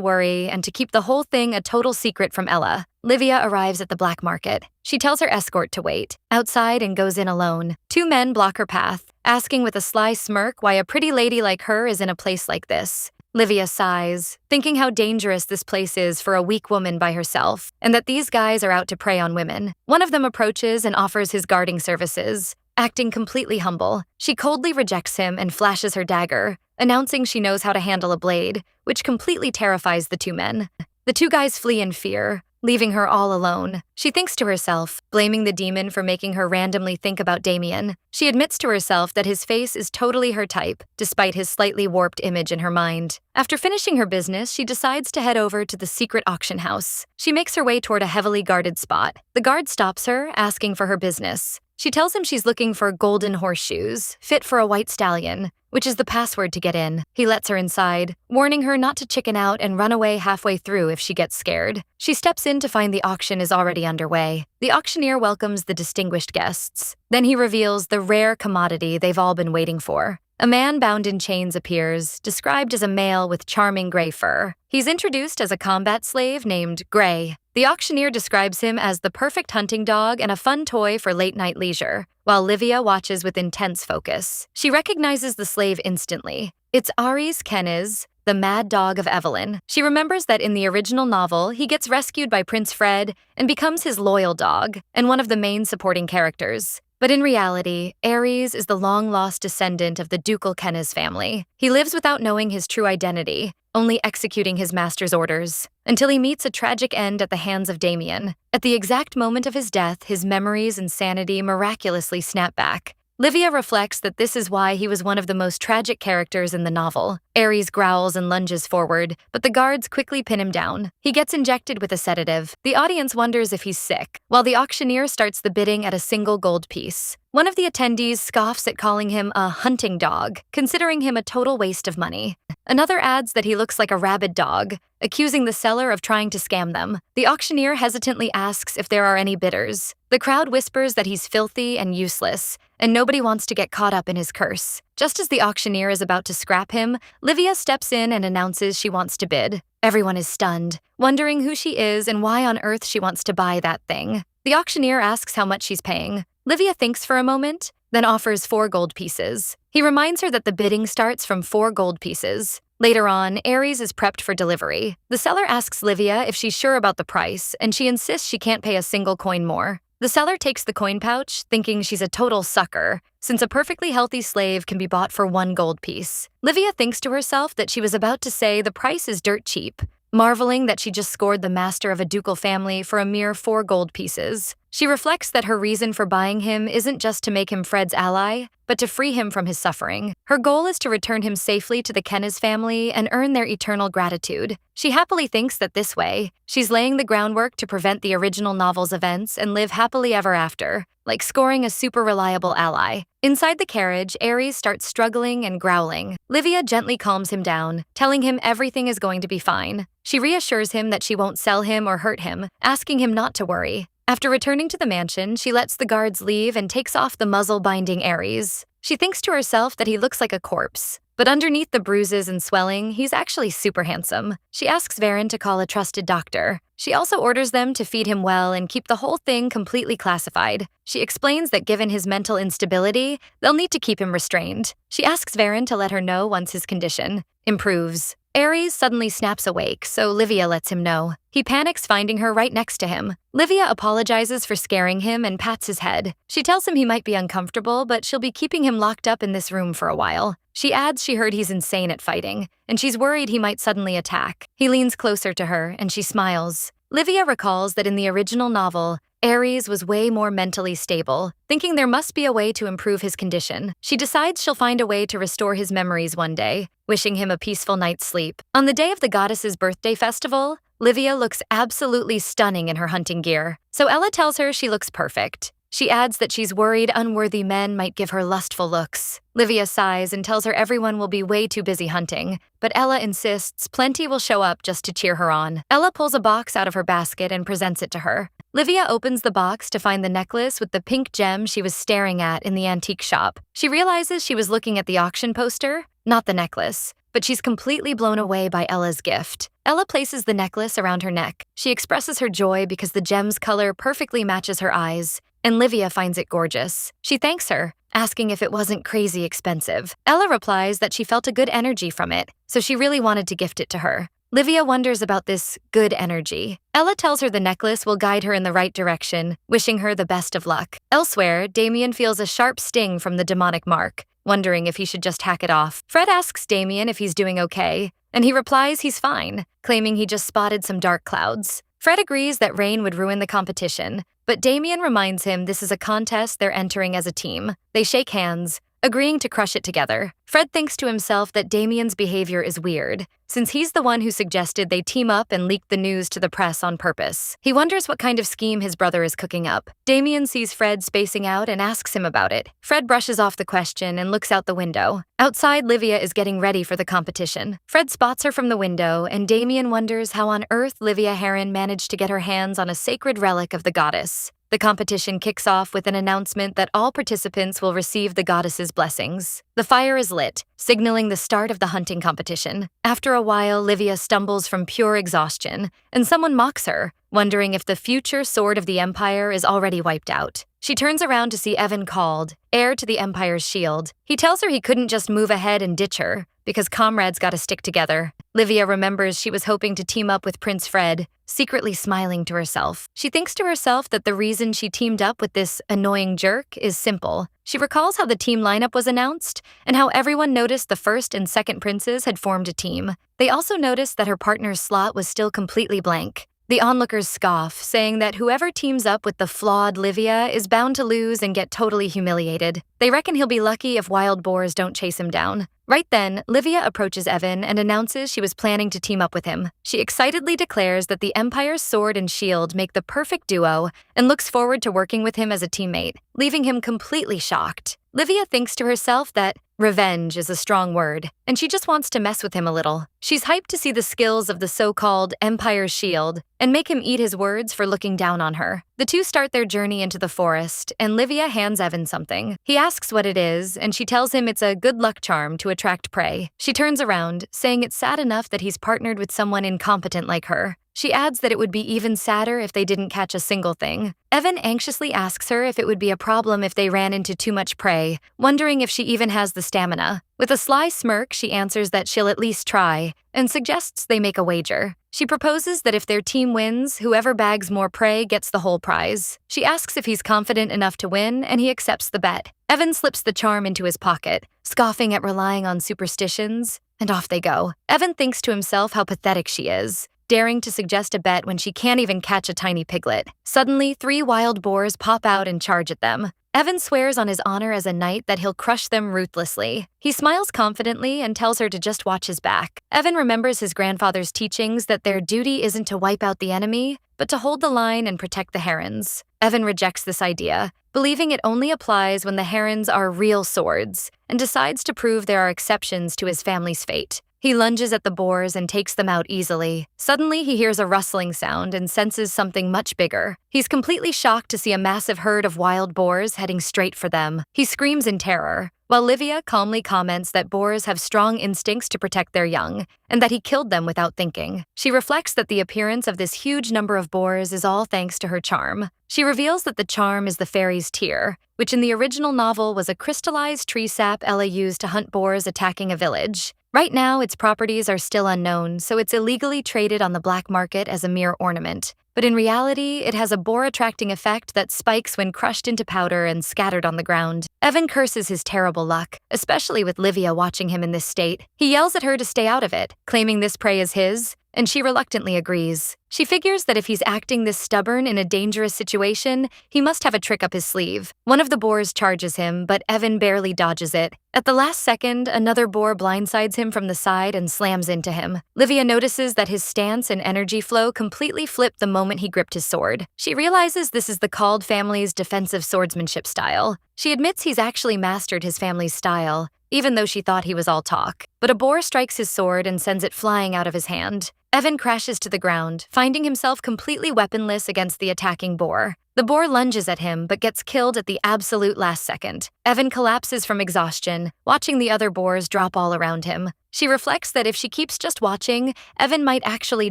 worry and to keep the whole thing a total secret from Ella. Livia arrives at the black market. She tells her escort to wait outside and goes in alone. Two men block her path, asking with a sly smirk why a pretty lady like her is in a place like this. Livia sighs, thinking how dangerous this place is for a weak woman by herself, and that these guys are out to prey on women. One of them approaches and offers his guarding services. Acting completely humble, she coldly rejects him and flashes her dagger, announcing she knows how to handle a blade, which completely terrifies the two men. The two guys flee in fear, leaving her all alone. She thinks to herself, blaming the demon for making her randomly think about Damien. She admits to herself that his face is totally her type, despite his slightly warped image in her mind. After finishing her business, she decides to head over to the secret auction house. She makes her way toward a heavily guarded spot. The guard stops her, asking for her business. She tells him she's looking for golden horseshoes, fit for a white stallion, which is the password to get in. He lets her inside, warning her not to chicken out and run away halfway through if she gets scared. She steps in to find the auction is already underway. The auctioneer welcomes the distinguished guests. Then he reveals the rare commodity they've all been waiting for. A man bound in chains appears, described as a male with charming gray fur. He's introduced as a combat slave named Gray. The auctioneer describes him as the perfect hunting dog and a fun toy for late-night leisure, while Livia watches with intense focus. She recognizes the slave instantly. It's Aries Keniz, the mad dog of Evelyn. She remembers that in the original novel, he gets rescued by Prince Fred and becomes his loyal dog, and one of the main supporting characters. But in reality, Aries is the long-lost descendant of the ducal Keniz family. He lives without knowing his true identity, only executing his master's orders, until he meets a tragic end at the hands of Damien. At the exact moment of his death, his memories and sanity miraculously snap back. Livia reflects that this is why he was one of the most tragic characters in the novel. Aries growls and lunges forward, but the guards quickly pin him down. He gets injected with a sedative. The audience wonders if he's sick, while the auctioneer starts the bidding at a single gold piece. One of the attendees scoffs at calling him a hunting dog, considering him a total waste of money. Another adds that he looks like a rabid dog, accusing the seller of trying to scam them. The auctioneer hesitantly asks if there are any bidders. The crowd whispers that he's filthy and useless, and nobody wants to get caught up in his curse. Just as the auctioneer is about to scrap him, Livia steps in and announces she wants to bid. Everyone is stunned, wondering who she is and why on earth she wants to buy that thing. The auctioneer asks how much she's paying. Livia thinks for a moment, then offers 4 gold pieces. He reminds her that the bidding starts from 4 gold pieces. Later on, Aries is prepped for delivery. The seller asks Livia if she's sure about the price, and she insists she can't pay a single coin more. The seller takes the coin pouch, thinking she's a total sucker, since a perfectly healthy slave can be bought for 1 gold piece. Livia thinks to herself that she was about to say the price is dirt cheap, marveling that she just scored the master of a ducal family for a mere 4 gold pieces. She reflects that her reason for buying him isn't just to make him Fred's ally, but to free him from his suffering. Her goal is to return him safely to the Keniz family and earn their eternal gratitude. She happily thinks that this way, she's laying the groundwork to prevent the original novel's events and live happily ever after, like scoring a super reliable ally. Inside the carriage, Aries starts struggling and growling. Livia gently calms him down, telling him everything is going to be fine. She reassures him that she won't sell him or hurt him, asking him not to worry. After returning to the mansion, she lets the guards leave and takes off the muzzle binding Aries. She thinks to herself that he looks like a corpse, but underneath the bruises and swelling, he's actually super handsome. She asks Varen to call a trusted doctor. She also orders them to feed him well and keep the whole thing completely classified. She explains that given his mental instability, they'll need to keep him restrained. She asks Varen to let her know once his condition improves. Aries suddenly snaps awake, so Livia lets him know. He panics finding her right next to him. Livia apologizes for scaring him and pats his head. She tells him he might be uncomfortable, but she'll be keeping him locked up in this room for a while. She adds she heard he's insane at fighting, and she's worried he might suddenly attack. He leans closer to her, and she smiles. Livia recalls that in the original novel, Aries was way more mentally stable, thinking there must be a way to improve his condition. She decides she'll find a way to restore his memories one day, wishing him a peaceful night's sleep. On the day of the goddess's birthday festival, Livia looks absolutely stunning in her hunting gear, so Ella tells her she looks perfect. She adds that she's worried unworthy men might give her lustful looks. Livia sighs and tells her everyone will be way too busy hunting, but Ella insists plenty will show up just to cheer her on. Ella pulls a box out of her basket and presents it to her. Livia opens the box to find the necklace with the pink gem she was staring at in the antique shop. She realizes she was looking at the auction poster, not the necklace, but she's completely blown away by Ella's gift. Ella places the necklace around her neck. She expresses her joy because the gem's color perfectly matches her eyes, and Livia finds it gorgeous. She thanks her, asking if it wasn't crazy expensive. Ella replies that she felt a good energy from it, so she really wanted to gift it to her. Livia wonders about this good energy. Ella tells her the necklace will guide her in the right direction, wishing her the best of luck. Elsewhere, Damien feels a sharp sting from the demonic mark, wondering if he should just hack it off. Fred asks Damien if he's doing okay, and he replies he's fine, claiming he just spotted some dark clouds. Fred agrees that rain would ruin the competition, but Damien reminds him this is a contest they're entering as a team. They shake hands, agreeing to crush it together. Fred thinks to himself that Damien's behavior is weird, since he's the one who suggested they team up and leak the news to the press on purpose. He wonders what kind of scheme his brother is cooking up. Damien sees Fred spacing out and asks him about it. Fred brushes off the question and looks out the window. Outside, Livia is getting ready for the competition. Fred spots her from the window, and Damien wonders how on earth Livia Heron managed to get her hands on a sacred relic of the goddess. The competition kicks off with an announcement that all participants will receive the goddess's blessings. The fire is lit, signaling the start of the hunting competition. After a while, Livia stumbles from pure exhaustion, and someone mocks her, wondering if the future sword of the Empire is already wiped out. She turns around to see Evan called, heir to the Empire's shield. He tells her he couldn't just move ahead and ditch her, because comrades gotta stick together. Livia remembers she was hoping to team up with Prince Fred, secretly smiling to herself. She thinks to herself that the reason she teamed up with this annoying jerk is simple. She recalls how the team lineup was announced, and how everyone noticed the first and second princes had formed a team. They also noticed that her partner's slot was still completely blank. The onlookers scoff, saying that whoever teams up with the flawed Livia is bound to lose and get totally humiliated. They reckon he'll be lucky if wild boars don't chase him down. Right then, Livia approaches Evan and announces she was planning to team up with him. She excitedly declares that the Empire's sword and shield make the perfect duo and looks forward to working with him as a teammate, leaving him completely shocked. Livia thinks to herself that revenge is a strong word, and she just wants to mess with him a little. She's hyped to see the skills of the so-called Empire's shield and make him eat his words for looking down on her. The two start their journey into the forest, and Livia hands Evan something. He asks what it is, and she tells him it's a good luck charm to attract prey. She turns around, saying it's sad enough that he's partnered with someone incompetent like her. She adds that it would be even sadder if they didn't catch a single thing. Evan anxiously asks her if it would be a problem if they ran into too much prey, wondering if she even has the stamina. With a sly smirk, she answers that she'll at least try, and suggests they make a wager. She proposes that if their team wins, whoever bags more prey gets the whole prize. She asks if he's confident enough to win, and he accepts the bet. Evan slips the charm into his pocket, scoffing at relying on superstitions, and off they go. Evan thinks to himself how pathetic she is, daring to suggest a bet when she can't even catch a tiny piglet. Suddenly, 3 wild boars pop out and charge at them. Evan swears on his honor as a knight that he'll crush them ruthlessly. He smiles confidently and tells her to just watch his back. Evan remembers his grandfather's teachings that their duty isn't to wipe out the enemy, but to hold the line and protect the herons. Evan rejects this idea, believing it only applies when the herons are real swords, and decides to prove there are exceptions to his family's fate. He lunges at the boars and takes them out easily. Suddenly, he hears a rustling sound and senses something much bigger. He's completely shocked to see a massive herd of wild boars heading straight for them. He screams in terror, while Livia calmly comments that boars have strong instincts to protect their young, and that he killed them without thinking. She reflects that the appearance of this huge number of boars is all thanks to her charm. She reveals that the charm is the fairy's tear, which in the original novel was a crystallized tree sap Ella used to hunt boars attacking a village. Right now, its properties are still unknown, so it's illegally traded on the black market as a mere ornament. But in reality, it has a boar-attracting effect that spikes when crushed into powder and scattered on the ground. Evan curses his terrible luck, especially with Livia watching him in this state. He yells at her to stay out of it, claiming this prey is his, and she reluctantly agrees. She figures that if he's acting this stubborn in a dangerous situation, he must have a trick up his sleeve. One of the boars charges him, but Evan barely dodges it. At the last second, another boar blindsides him from the side and slams into him. Livia notices that his stance and energy flow completely flipped the moment he gripped his sword. She realizes this is the Called family's defensive swordsmanship style. She admits he's actually mastered his family's style, even though she thought he was all talk. But a boar strikes his sword and sends it flying out of his hand. Evan crashes to the ground, finding himself completely weaponless against the attacking boar. The boar lunges at him, but gets killed at the absolute last second. Evan collapses from exhaustion, watching the other boars drop all around him. She reflects that if she keeps just watching, Evan might actually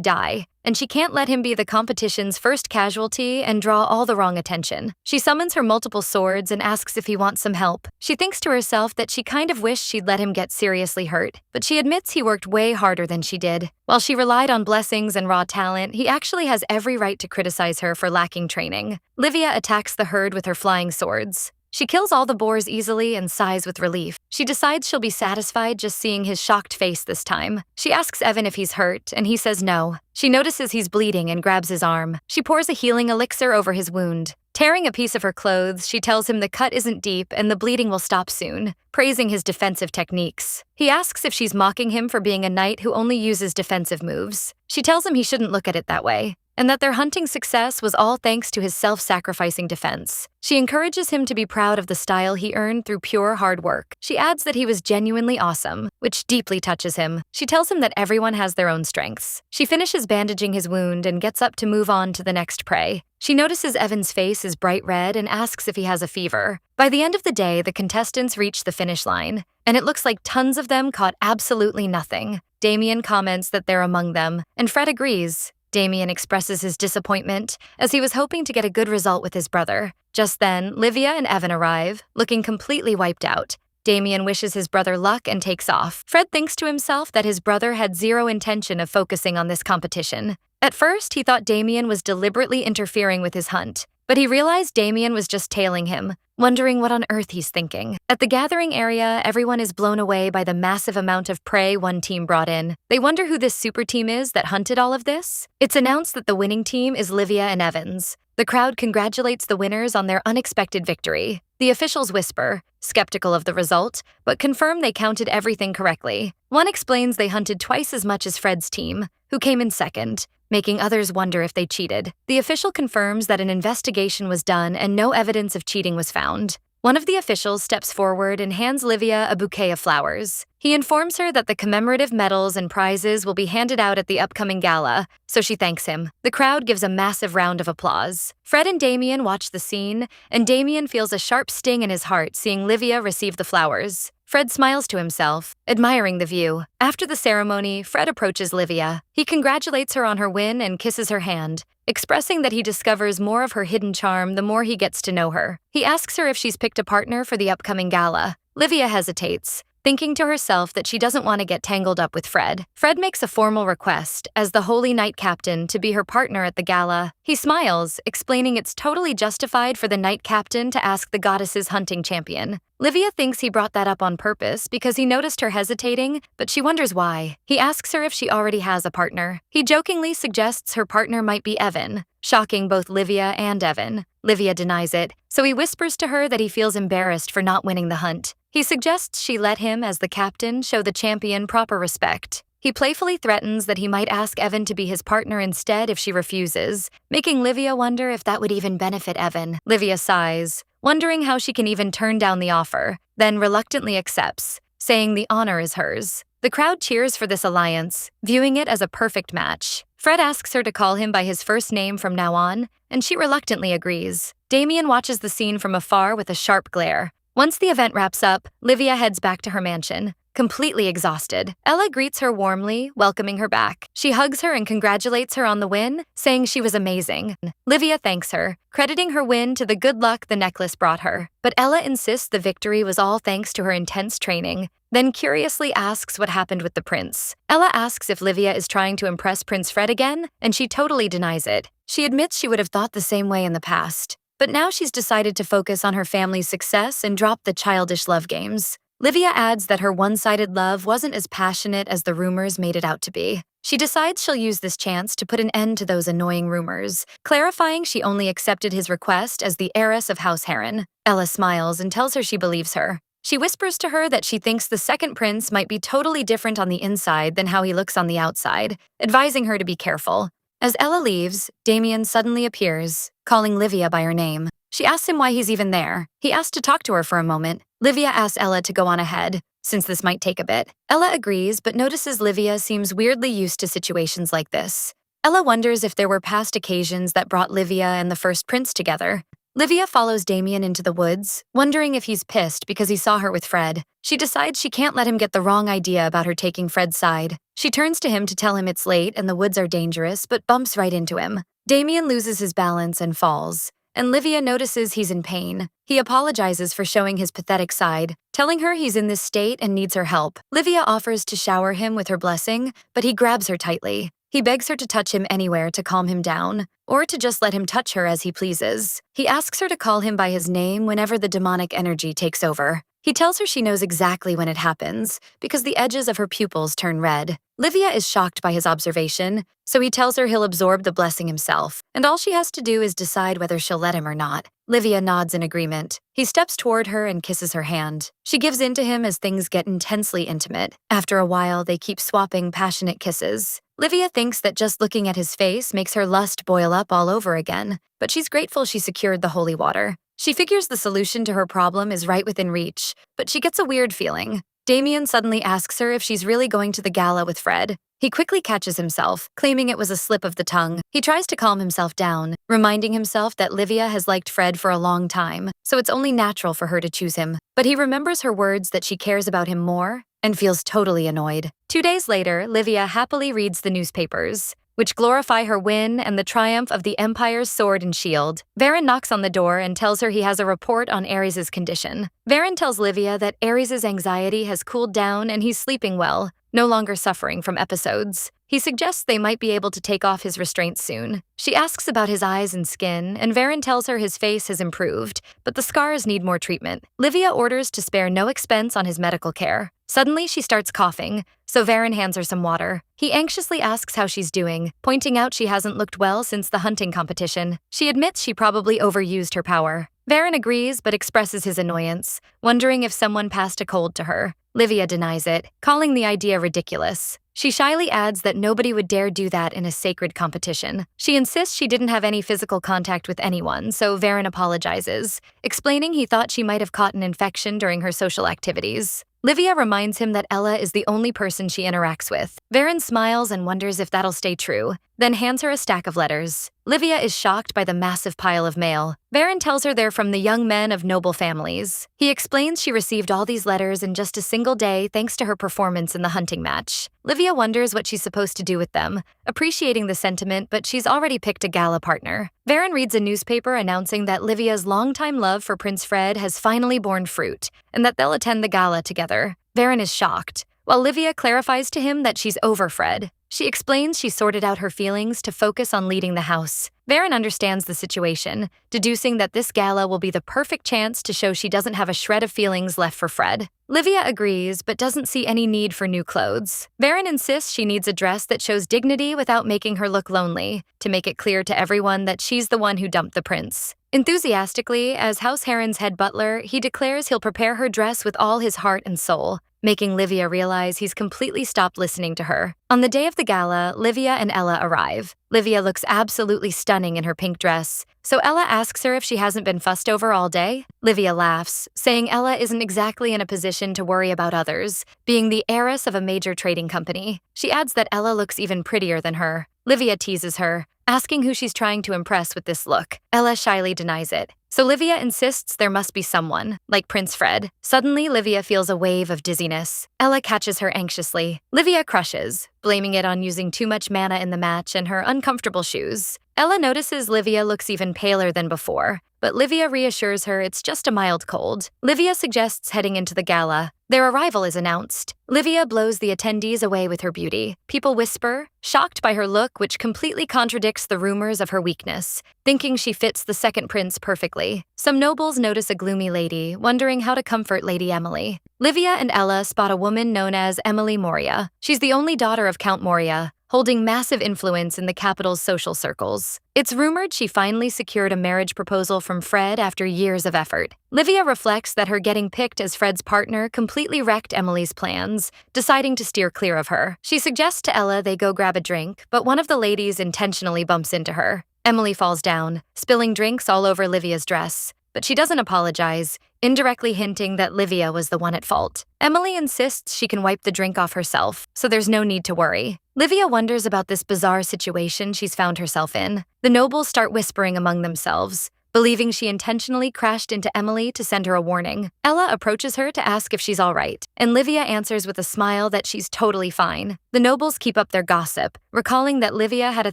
die, and she can't let him be the competition's first casualty and draw all the wrong attention. She summons her multiple swords and asks if he wants some help. She thinks to herself that she kind of wished she'd let him get seriously hurt, but she admits he worked way harder than she did. While she relied on blessings and raw talent, he actually has every right to criticize her for lacking training. Livia attacks the herd with her flying swords. She kills all the boars easily and sighs with relief. She decides she'll be satisfied just seeing his shocked face this time. She asks Evan if he's hurt, and he says no. She notices he's bleeding and grabs his arm. She pours a healing elixir over his wound. Tearing a piece of her clothes, she tells him the cut isn't deep and the bleeding will stop soon, praising his defensive techniques. He asks if she's mocking him for being a knight who only uses defensive moves. She tells him he shouldn't look at it that way, and that their hunting success was all thanks to his self-sacrificing defense. She encourages him to be proud of the style he earned through pure hard work. She adds that he was genuinely awesome, which deeply touches him. She tells him that everyone has their own strengths. She finishes bandaging his wound and gets up to move on to the next prey. She notices Evan's face is bright red and asks if he has a fever. By the end of the day, the contestants reach the finish line, and it looks like tons of them caught absolutely nothing. Damien comments that they're among them, and Fred agrees. Damien expresses his disappointment, as he was hoping to get a good result with his brother. Just then, Livia and Evan arrive, looking completely wiped out. Damien wishes his brother luck and takes off. Fred thinks to himself that his brother had zero intention of focusing on this competition. At first, he thought Damien was deliberately interfering with his hunt, but he realized Damien was just tailing him, wondering what on earth he's thinking. At the gathering area, everyone is blown away by the massive amount of prey one team brought in. They wonder who this super team is that hunted all of this. It's announced that the winning team is Livia and Evans. The crowd congratulates the winners on their unexpected victory. The officials whisper, skeptical of the result, but confirm they counted everything correctly. One explains they hunted twice as much as Fred's team, who came in second, making others wonder if they cheated. The official confirms that an investigation was done and no evidence of cheating was found. One of the officials steps forward and hands Livia a bouquet of flowers. He informs her that the commemorative medals and prizes will be handed out at the upcoming gala, so she thanks him. The crowd gives a massive round of applause. Fred and Damien watch the scene, and Damien feels a sharp sting in his heart seeing Livia receive the flowers. Fred smiles to himself, admiring the view. After the ceremony, Fred approaches Livia. He congratulates her on her win and kisses her hand, expressing that he discovers more of her hidden charm the more he gets to know her. He asks her if she's picked a partner for the upcoming gala. Livia hesitates, thinking to herself that she doesn't want to get tangled up with Fred. Fred makes a formal request, as the Holy Knight Captain, to be her partner at the gala. He smiles, explaining it's totally justified for the Knight Captain to ask the goddess's hunting champion. Livia thinks he brought that up on purpose because he noticed her hesitating, but she wonders why. He asks her if she already has a partner. He jokingly suggests her partner might be Evan, shocking both Livia and Evan. Livia denies it, so he whispers to her that he feels embarrassed for not winning the hunt. He suggests she let him, as the captain, show the champion proper respect. He playfully threatens that he might ask Evan to be his partner instead if she refuses, making Livia wonder if that would even benefit Evan. Livia sighs, wondering how she can even turn down the offer, then reluctantly accepts, saying the honor is hers. The crowd cheers for this alliance, viewing it as a perfect match. Fred asks her to call him by his first name from now on, and she reluctantly agrees. Damien watches the scene from afar with a sharp glare. Once the event wraps up, Livia heads back to her mansion, completely exhausted. Ella greets her warmly, welcoming her back. She hugs her and congratulates her on the win, saying she was amazing. Livia thanks her, crediting her win to the good luck the necklace brought her. But Ella insists the victory was all thanks to her intense training, then curiously asks what happened with the prince. Ella asks if Livia is trying to impress Prince Fred again, and she totally denies it. She admits she would have thought the same way in the past, but now she's decided to focus on her family's success and drop the childish love games. Livia adds that her one-sided love wasn't as passionate as the rumors made it out to be. She decides she'll use this chance to put an end to those annoying rumors, clarifying she only accepted his request as the heiress of House Heron. Ella smiles and tells her she believes her. She whispers to her that she thinks the second prince might be totally different on the inside than how he looks on the outside, advising her to be careful. As Ella leaves, Damien suddenly appears, calling Livia by her name. She asks him why he's even there. He asks to talk to her for a moment. Livia asks Ella to go on ahead, since this might take a bit. Ella agrees, but notices Livia seems weirdly used to situations like this. Ella wonders if there were past occasions that brought Livia and the first prince together. Livia follows Damien into the woods, wondering if he's pissed because he saw her with Fred. She decides she can't let him get the wrong idea about her taking Fred's side. She turns to him to tell him it's late and the woods are dangerous, but bumps right into him. Damien loses his balance and falls, and Livia notices he's in pain. He apologizes for showing his pathetic side, telling her he's in this state and needs her help. Livia offers to shower him with her blessing, but he grabs her tightly. He begs her to touch him anywhere to calm him down, or to just let him touch her as he pleases. He asks her to call him by his name whenever the demonic energy takes over. He tells her she knows exactly when it happens, because the edges of her pupils turn red. Livia is shocked by his observation, so he tells her he'll absorb the blessing himself, and all she has to do is decide whether she'll let him or not. Livia nods in agreement. He steps toward her and kisses her hand. She gives in to him as things get intensely intimate. After a while, they keep swapping passionate kisses. Livia thinks that just looking at his face makes her lust boil up all over again, but she's grateful she secured the holy water. She figures the solution to her problem is right within reach, but she gets a weird feeling. Damien suddenly asks her if she's really going to the gala with Fred. He quickly catches himself, claiming it was a slip of the tongue. He tries to calm himself down, reminding himself that Livia has liked Fred for a long time, so it's only natural for her to choose him. But he remembers her words that she cares about him more and feels totally annoyed. 2 days later, Livia happily reads the newspapers, which glorify her win and the triumph of the Empire's sword and shield. Varen knocks on the door and tells her he has a report on Ares' condition. Varen tells Livia that Ares' anxiety has cooled down and he's sleeping well, no longer suffering from episodes. He suggests they might be able to take off his restraints soon. She asks about his eyes and skin, and Varen tells her his face has improved, but the scars need more treatment. Livia orders to spare no expense on his medical care. Suddenly, she starts coughing, so Varen hands her some water. He anxiously asks how she's doing, pointing out she hasn't looked well since the hunting competition. She admits she probably overused her power. Varen agrees but expresses his annoyance, wondering if someone passed a cold to her. Livia denies it, calling the idea ridiculous. She shyly adds that nobody would dare do that in a sacred competition. She insists she didn't have any physical contact with anyone, so Varen apologizes, explaining he thought she might have caught an infection during her social activities. Livia reminds him that Ella is the only person she interacts with. Varen smiles and wonders if that'll stay true, then hands her a stack of letters. Livia is shocked by the massive pile of mail. Varen tells her they're from the young men of noble families. He explains she received all these letters in just a single day thanks to her performance in the hunting match. Livia wonders what she's supposed to do with them, appreciating the sentiment, but she's already picked a gala partner. Varen reads a newspaper announcing that Livia's longtime love for Prince Fred has finally borne fruit, and that they'll attend the gala together. Varen is shocked, while Livia clarifies to him that she's over Fred. She explains she sorted out her feelings to focus on leading the house. Varen understands the situation, deducing that this gala will be the perfect chance to show she doesn't have a shred of feelings left for Fred. Livia agrees, but doesn't see any need for new clothes. Varen insists she needs a dress that shows dignity without making her look lonely, to make it clear to everyone that she's the one who dumped the prince. Enthusiastically, as House Heron's head butler, he declares he'll prepare her dress with all his heart and soul. making Livia realize he's completely stopped listening to her. On the day of the gala, Livia and Ella arrive. Livia looks absolutely stunning in her pink dress, so Ella asks her if she hasn't been fussed over all day. Livia laughs, saying Ella isn't exactly in a position to worry about others, being the heiress of a major trading company. She adds that Ella looks even prettier than her. Livia teases her, asking who she's trying to impress with this look. Ella shyly denies it. So Livia insists there must be someone, like Prince Fred. Suddenly, Livia feels a wave of dizziness. Ella catches her anxiously. Livia crushes, blaming it on using too much mana in the match and her uncomfortable shoes. Ella notices Livia looks even paler than before, but Livia reassures her it's just a mild cold. Livia suggests heading into the gala. Their arrival is announced. Livia blows the attendees away with her beauty. People whisper, shocked by her look, which completely contradicts the rumors of her weakness, thinking she fits the second prince perfectly. Some nobles notice a gloomy lady, wondering how to comfort Lady Emily. Livia and Ella spot a woman known as Emily Moria. She's the only daughter of Count Moria, holding massive influence in the capital's social circles. It's rumored she finally secured a marriage proposal from Fred after years of effort. Livia reflects that her getting picked as Fred's partner completely wrecked Emily's plans, deciding to steer clear of her. She suggests to Ella they go grab a drink, but one of the ladies intentionally bumps into her. Emily falls down, spilling drinks all over Livia's dress. But she doesn't apologize, indirectly hinting that Livia was the one at fault. Emily insists she can wipe the drink off herself, so there's no need to worry. Livia wonders about this bizarre situation she's found herself in. The nobles start whispering among themselves, believing she intentionally crashed into Emily to send her a warning. Ella approaches her to ask if she's all right, and Livia answers with a smile that she's totally fine. The nobles keep up their gossip, recalling that Livia had a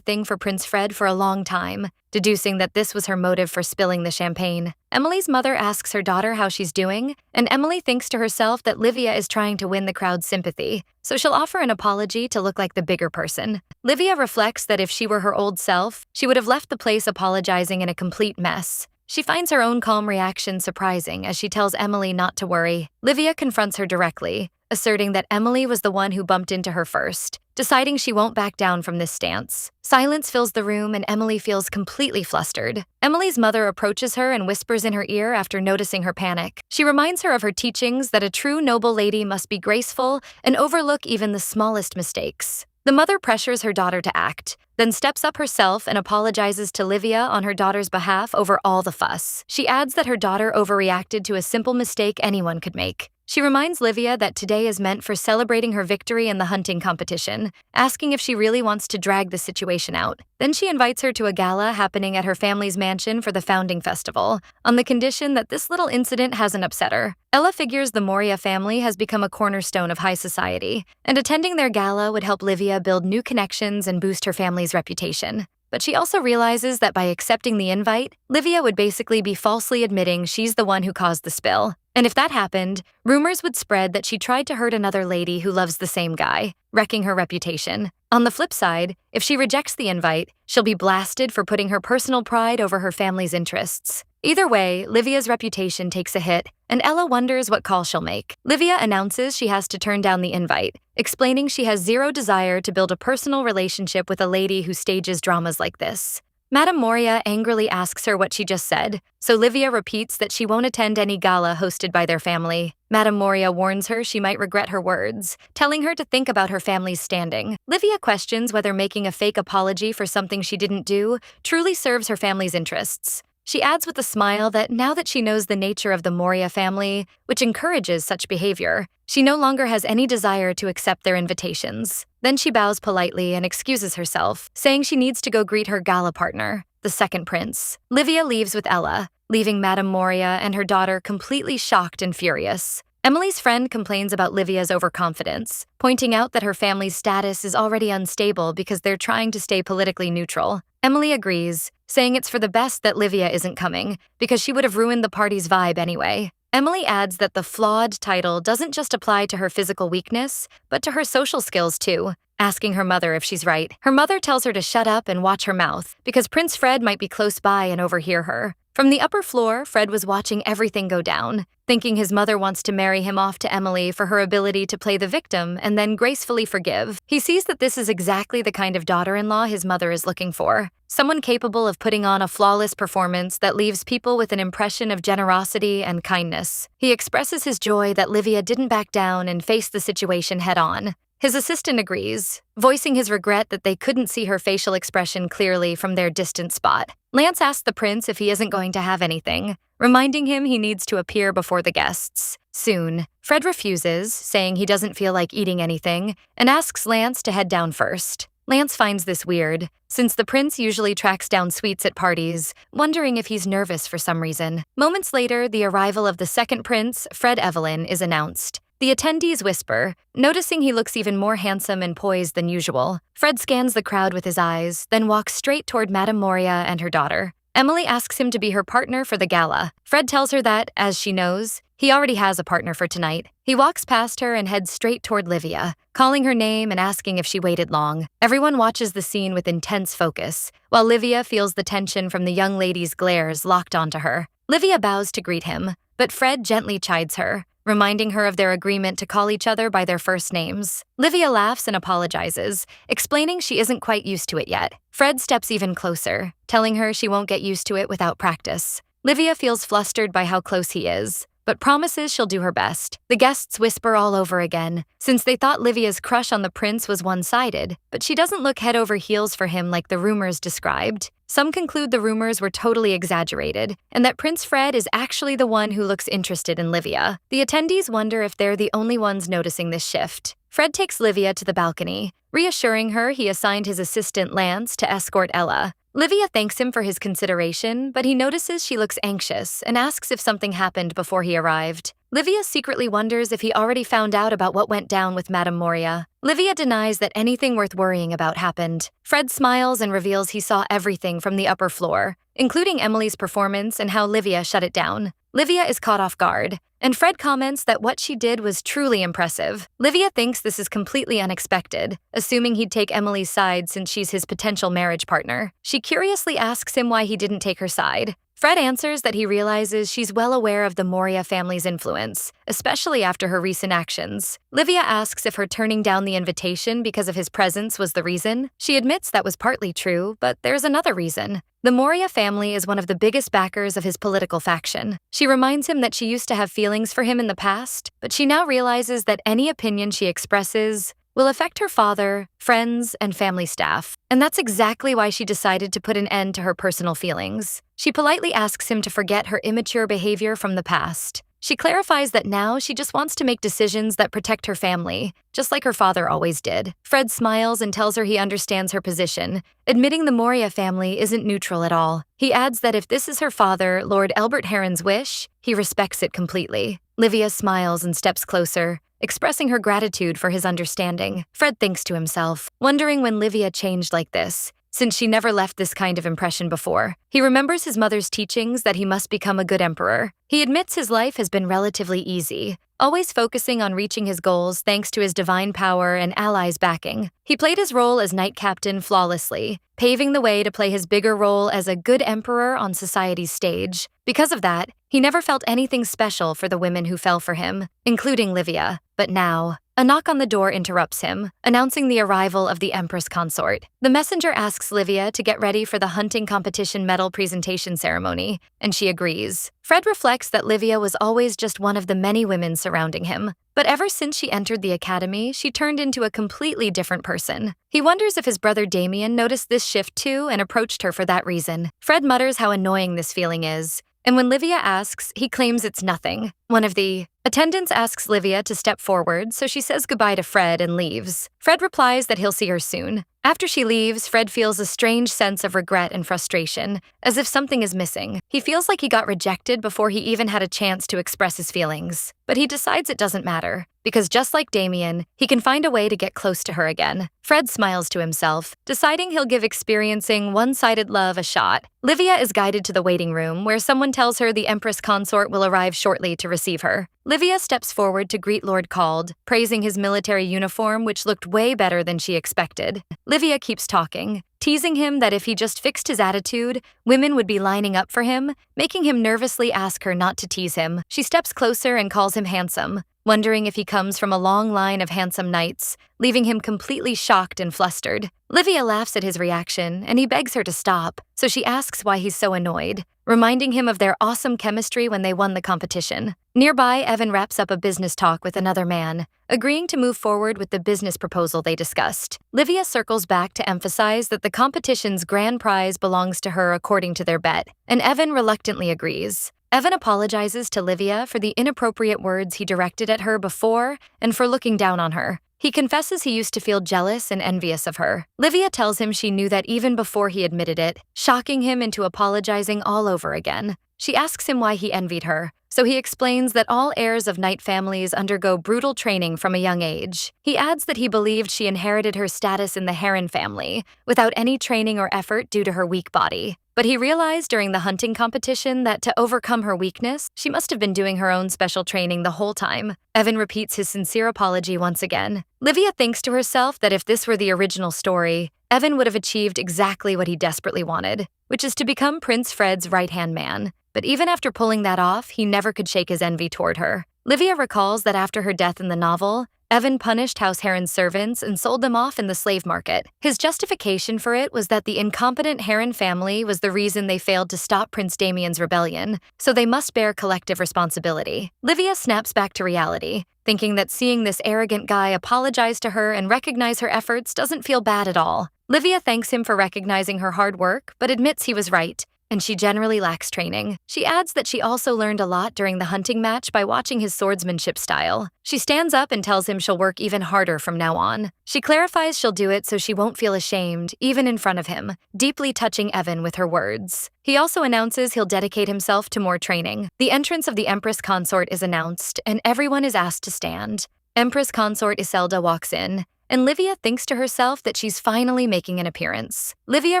thing for Prince Fred for a long time, deducing that this was her motive for spilling the champagne. Emily's mother asks her daughter how she's doing, and Emily thinks to herself that Livia is trying to win the crowd's sympathy, so she'll offer an apology to look like the bigger person. Livia reflects that if she were her old self, she would have left the place apologizing in a complete mess. She finds her own calm reaction surprising as she tells Emily not to worry. Livia confronts her directly, asserting that Emily was the one who bumped into her first, deciding she won't back down from this stance. Silence fills the room and Emily feels completely flustered. Emily's mother approaches her and whispers in her ear after noticing her panic. She reminds her of her teachings that a true noble lady must be graceful and overlook even the smallest mistakes. The mother pressures her daughter to act, then steps up herself and apologizes to Livia on her daughter's behalf over all the fuss. She adds that her daughter overreacted to a simple mistake anyone could make. She reminds Livia that today is meant for celebrating her victory in the hunting competition, asking if she really wants to drag the situation out. Then she invites her to a gala happening at her family's mansion for the founding festival, on the condition that this little incident hasn't upset her. Ella figures the Moria family has become a cornerstone of high society, and attending their gala would help Livia build new connections and boost her family's reputation. But she also realizes that by accepting the invite, Livia would basically be falsely admitting she's the one who caused the spill. And if that happened, rumors would spread that she tried to hurt another lady who loves the same guy, wrecking her reputation. On the flip side, if she rejects the invite, she'll be blasted for putting her personal pride over her family's interests. Either way, Livia's reputation takes a hit, and Ella wonders what call she'll make. Livia announces she has to turn down the invite, explaining she has zero desire to build a personal relationship with a lady who stages dramas like this. Madame Moria angrily asks her what she just said, so Livia repeats that she won't attend any gala hosted by their family. Madame Moria warns her she might regret her words, telling her to think about her family's standing. Livia questions whether making a fake apology for something she didn't do truly serves her family's interests. She adds with a smile that now that she knows the nature of the Moria family, which encourages such behavior, she no longer has any desire to accept their invitations. Then she bows politely and excuses herself, saying she needs to go greet her gala partner, the second prince. Livia leaves with Ella, leaving Madame Moria and her daughter completely shocked and furious. Emily's friend complains about Livia's overconfidence, pointing out that her family's status is already unstable because they're trying to stay politically neutral. Emily agrees, saying it's for the best that Livia isn't coming, because she would have ruined the party's vibe anyway. Emily adds that the flawed title doesn't just apply to her physical weakness, but to her social skills too, asking her mother if she's right. Her mother tells her to shut up and watch her mouth, because Prince Fred might be close by and overhear her. From the upper floor, Fred was watching everything go down, thinking his mother wants to marry him off to Emily for her ability to play the victim and then gracefully forgive. He sees that this is exactly the kind of daughter-in-law his mother is looking for. Someone capable of putting on a flawless performance that leaves people with an impression of generosity and kindness. He expresses his joy that Livia didn't back down and faced the situation head-on. His assistant agrees, voicing his regret that they couldn't see her facial expression clearly from their distant spot. Lance asks the prince if he isn't going to have anything, reminding him he needs to appear before the guests soon. Fred refuses, saying he doesn't feel like eating anything, and asks Lance to head down first. Lance finds this weird, since the prince usually tracks down sweets at parties, wondering if he's nervous for some reason. Moments later, the arrival of the second prince, Fred Evelyn, is announced. The attendees whisper, noticing he looks even more handsome and poised than usual. Fred scans the crowd with his eyes, then walks straight toward Madame Moria and her daughter. Emily asks him to be her partner for the gala. Fred tells her that, as she knows, he already has a partner for tonight. He walks past her and heads straight toward Livia, calling her name and asking if she waited long. Everyone watches the scene with intense focus, while Livia feels the tension from the young lady's glares locked onto her. Livia bows to greet him, but Fred gently chides her, reminding her of their agreement to call each other by their first names. Livia laughs and apologizes, explaining she isn't quite used to it yet. Fred steps even closer, telling her she won't get used to it without practice. Livia feels flustered by how close he is, but promises she'll do her best. The guests whisper all over again, since they thought Livia's crush on the prince was one-sided, but she doesn't look head over heels for him like the rumors described. Some conclude the rumors were totally exaggerated, and that Prince Fred is actually the one who looks interested in Livia. The attendees wonder if they're the only ones noticing this shift. Fred takes Livia to the balcony, reassuring her he assigned his assistant Lance to escort Ella. Livia thanks him for his consideration, but he notices she looks anxious and asks if something happened before he arrived. Livia secretly wonders if he already found out about what went down with Madame Moria. Livia denies that anything worth worrying about happened. Fred smiles and reveals he saw everything from the upper floor, including Emily's performance and how Livia shut it down. Livia is caught off guard, and Fred comments that what she did was truly impressive. Livia thinks this is completely unexpected, assuming he'd take Emily's side since she's his potential marriage partner. She curiously asks him why he didn't take her side. Fred answers that he realizes she's well aware of the Moria family's influence, especially after her recent actions. Livia asks if her turning down the invitation because of his presence was the reason. She admits that was partly true, but there's another reason. The Moria family is one of the biggest backers of his political faction. She reminds him that she used to have feelings for him in the past, but she now realizes that any opinion she expresses will affect her father, friends, and family staff. And that's exactly why she decided to put an end to her personal feelings. She politely asks him to forget her immature behavior from the past. She clarifies that now she just wants to make decisions that protect her family, just like her father always did. Fred smiles and tells her he understands her position, admitting the Moria family isn't neutral at all. He adds that if this is her father, Lord Elbert Heron's wish, he respects it completely. Livia smiles and steps closer, expressing her gratitude for his understanding. Fred thinks to himself, wondering when Livia changed like this, since she never left this kind of impression before. He remembers his mother's teachings that he must become a good emperor. He admits his life has been relatively easy, always focusing on reaching his goals thanks to his divine power and allies' backing. He played his role as knight captain flawlessly, paving the way to play his bigger role as a good emperor on society's stage. Because of that, he never felt anything special for the women who fell for him, including Livia. But now, a knock on the door interrupts him, announcing the arrival of the Empress consort. The messenger asks Livia to get ready for the hunting competition medal presentation ceremony, and she agrees. Fred reflects that Livia was always just one of the many women surrounding him, but ever since she entered the academy, she turned into a completely different person. He wonders if his brother Damien noticed this shift too and approached her for that reason. Fred mutters how annoying this feeling is, and when Livia asks, he claims it's nothing. One of the attendants asks Livia to step forward, so she says goodbye to Fred and leaves. Fred replies that he'll see her soon. After she leaves, Fred feels a strange sense of regret and frustration, as if something is missing. He feels like he got rejected before he even had a chance to express his feelings. But he decides it doesn't matter, because just like Damien, he can find a way to get close to her again. Fred smiles to himself, deciding he'll give experiencing one-sided love a shot. Livia is guided to the waiting room, where someone tells her the Empress consort will arrive shortly to receive her. Livia steps forward to greet Lord Cald, praising his military uniform, which looked way better than she expected. Livia keeps talking, teasing him that if he just fixed his attitude, women would be lining up for him, making him nervously ask her not to tease him. She steps closer and calls him handsome, wondering if he comes from a long line of handsome knights, leaving him completely shocked and flustered. Livia laughs at his reaction, and he begs her to stop, so she asks why he's so annoyed, reminding him of their awesome chemistry when they won the competition. Nearby, Evan wraps up a business talk with another man, agreeing to move forward with the business proposal they discussed. Livia circles back to emphasize that the competition's grand prize belongs to her according to their bet, and Evan reluctantly agrees. Evan apologizes to Livia for the inappropriate words he directed at her before and for looking down on her. He confesses he used to feel jealous and envious of her. Livia tells him she knew that even before he admitted it, shocking him into apologizing all over again. She asks him why he envied her, so he explains that all heirs of knight families undergo brutal training from a young age. He adds that he believed she inherited her status in the Heron family, without any training or effort due to her weak body. But he realized during the hunting competition that to overcome her weakness, she must have been doing her own special training the whole time. Evan repeats his sincere apology once again. Livia thinks to herself that if this were the original story, Evan would have achieved exactly what he desperately wanted, which is to become Prince Fred's right-hand man. But even after pulling that off, he never could shake his envy toward her. Livia recalls that after her death in the novel, Evan punished House Heron's servants and sold them off in the slave market. His justification for it was that the incompetent Heron family was the reason they failed to stop Prince Damien's rebellion, so they must bear collective responsibility. Livia snaps back to reality, thinking that seeing this arrogant guy apologize to her and recognize her efforts doesn't feel bad at all. Livia thanks him for recognizing her hard work, but admits he was right, and she generally lacks training. She adds that she also learned a lot during the hunting match by watching his swordsmanship style. She stands up and tells him she'll work even harder from now on. She clarifies she'll do it so she won't feel ashamed, even in front of him, deeply touching Evan with her words. He also announces he'll dedicate himself to more training. The entrance of the Empress Consort is announced, and everyone is asked to stand. Empress Consort Iselda walks in, and Livia thinks to herself that she's finally making an appearance. Livia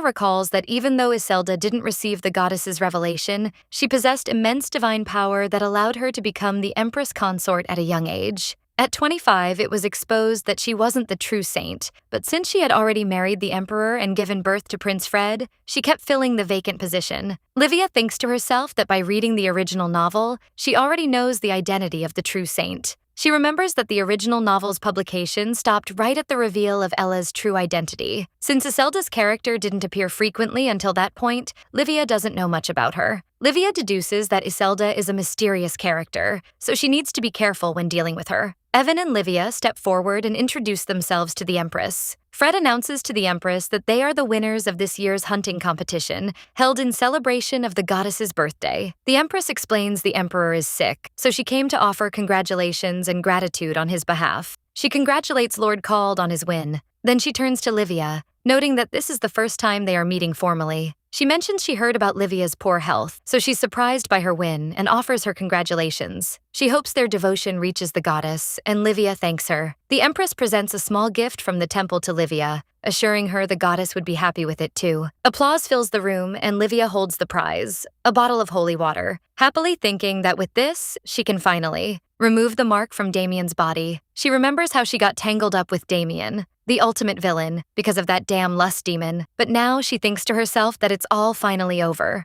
recalls that even though Iselda didn't receive the goddess's revelation, she possessed immense divine power that allowed her to become the Empress Consort at a young age. At 25, it was exposed that she wasn't the true saint, but since she had already married the Emperor and given birth to Prince Fred, she kept filling the vacant position. Livia thinks to herself that by reading the original novel, she already knows the identity of the true saint. She remembers that the original novel's publication stopped right at the reveal of Ella's true identity. Since Iselda's character didn't appear frequently until that point, Livia doesn't know much about her. Livia deduces that Iselda is a mysterious character, so she needs to be careful when dealing with her. Evan and Livia step forward and introduce themselves to the Empress. Fred announces to the Empress that they are the winners of this year's hunting competition, held in celebration of the goddess's birthday. The Empress explains the Emperor is sick, so she came to offer congratulations and gratitude on his behalf. She congratulates Lord Cald on his win. Then she turns to Livia, noting that this is the first time they are meeting formally. She mentions she heard about Livia's poor health, so she's surprised by her win and offers her congratulations. She hopes their devotion reaches the goddess, and Livia thanks her. The Empress presents a small gift from the temple to Livia, assuring her the goddess would be happy with it too. Applause fills the room, and Livia holds the prize, a bottle of holy water, happily thinking that with this, she can finally remove the mark from Damien's body. She remembers how she got tangled up with Damien, the ultimate villain, because of that damn lust demon, but now she thinks to herself that it's all finally over.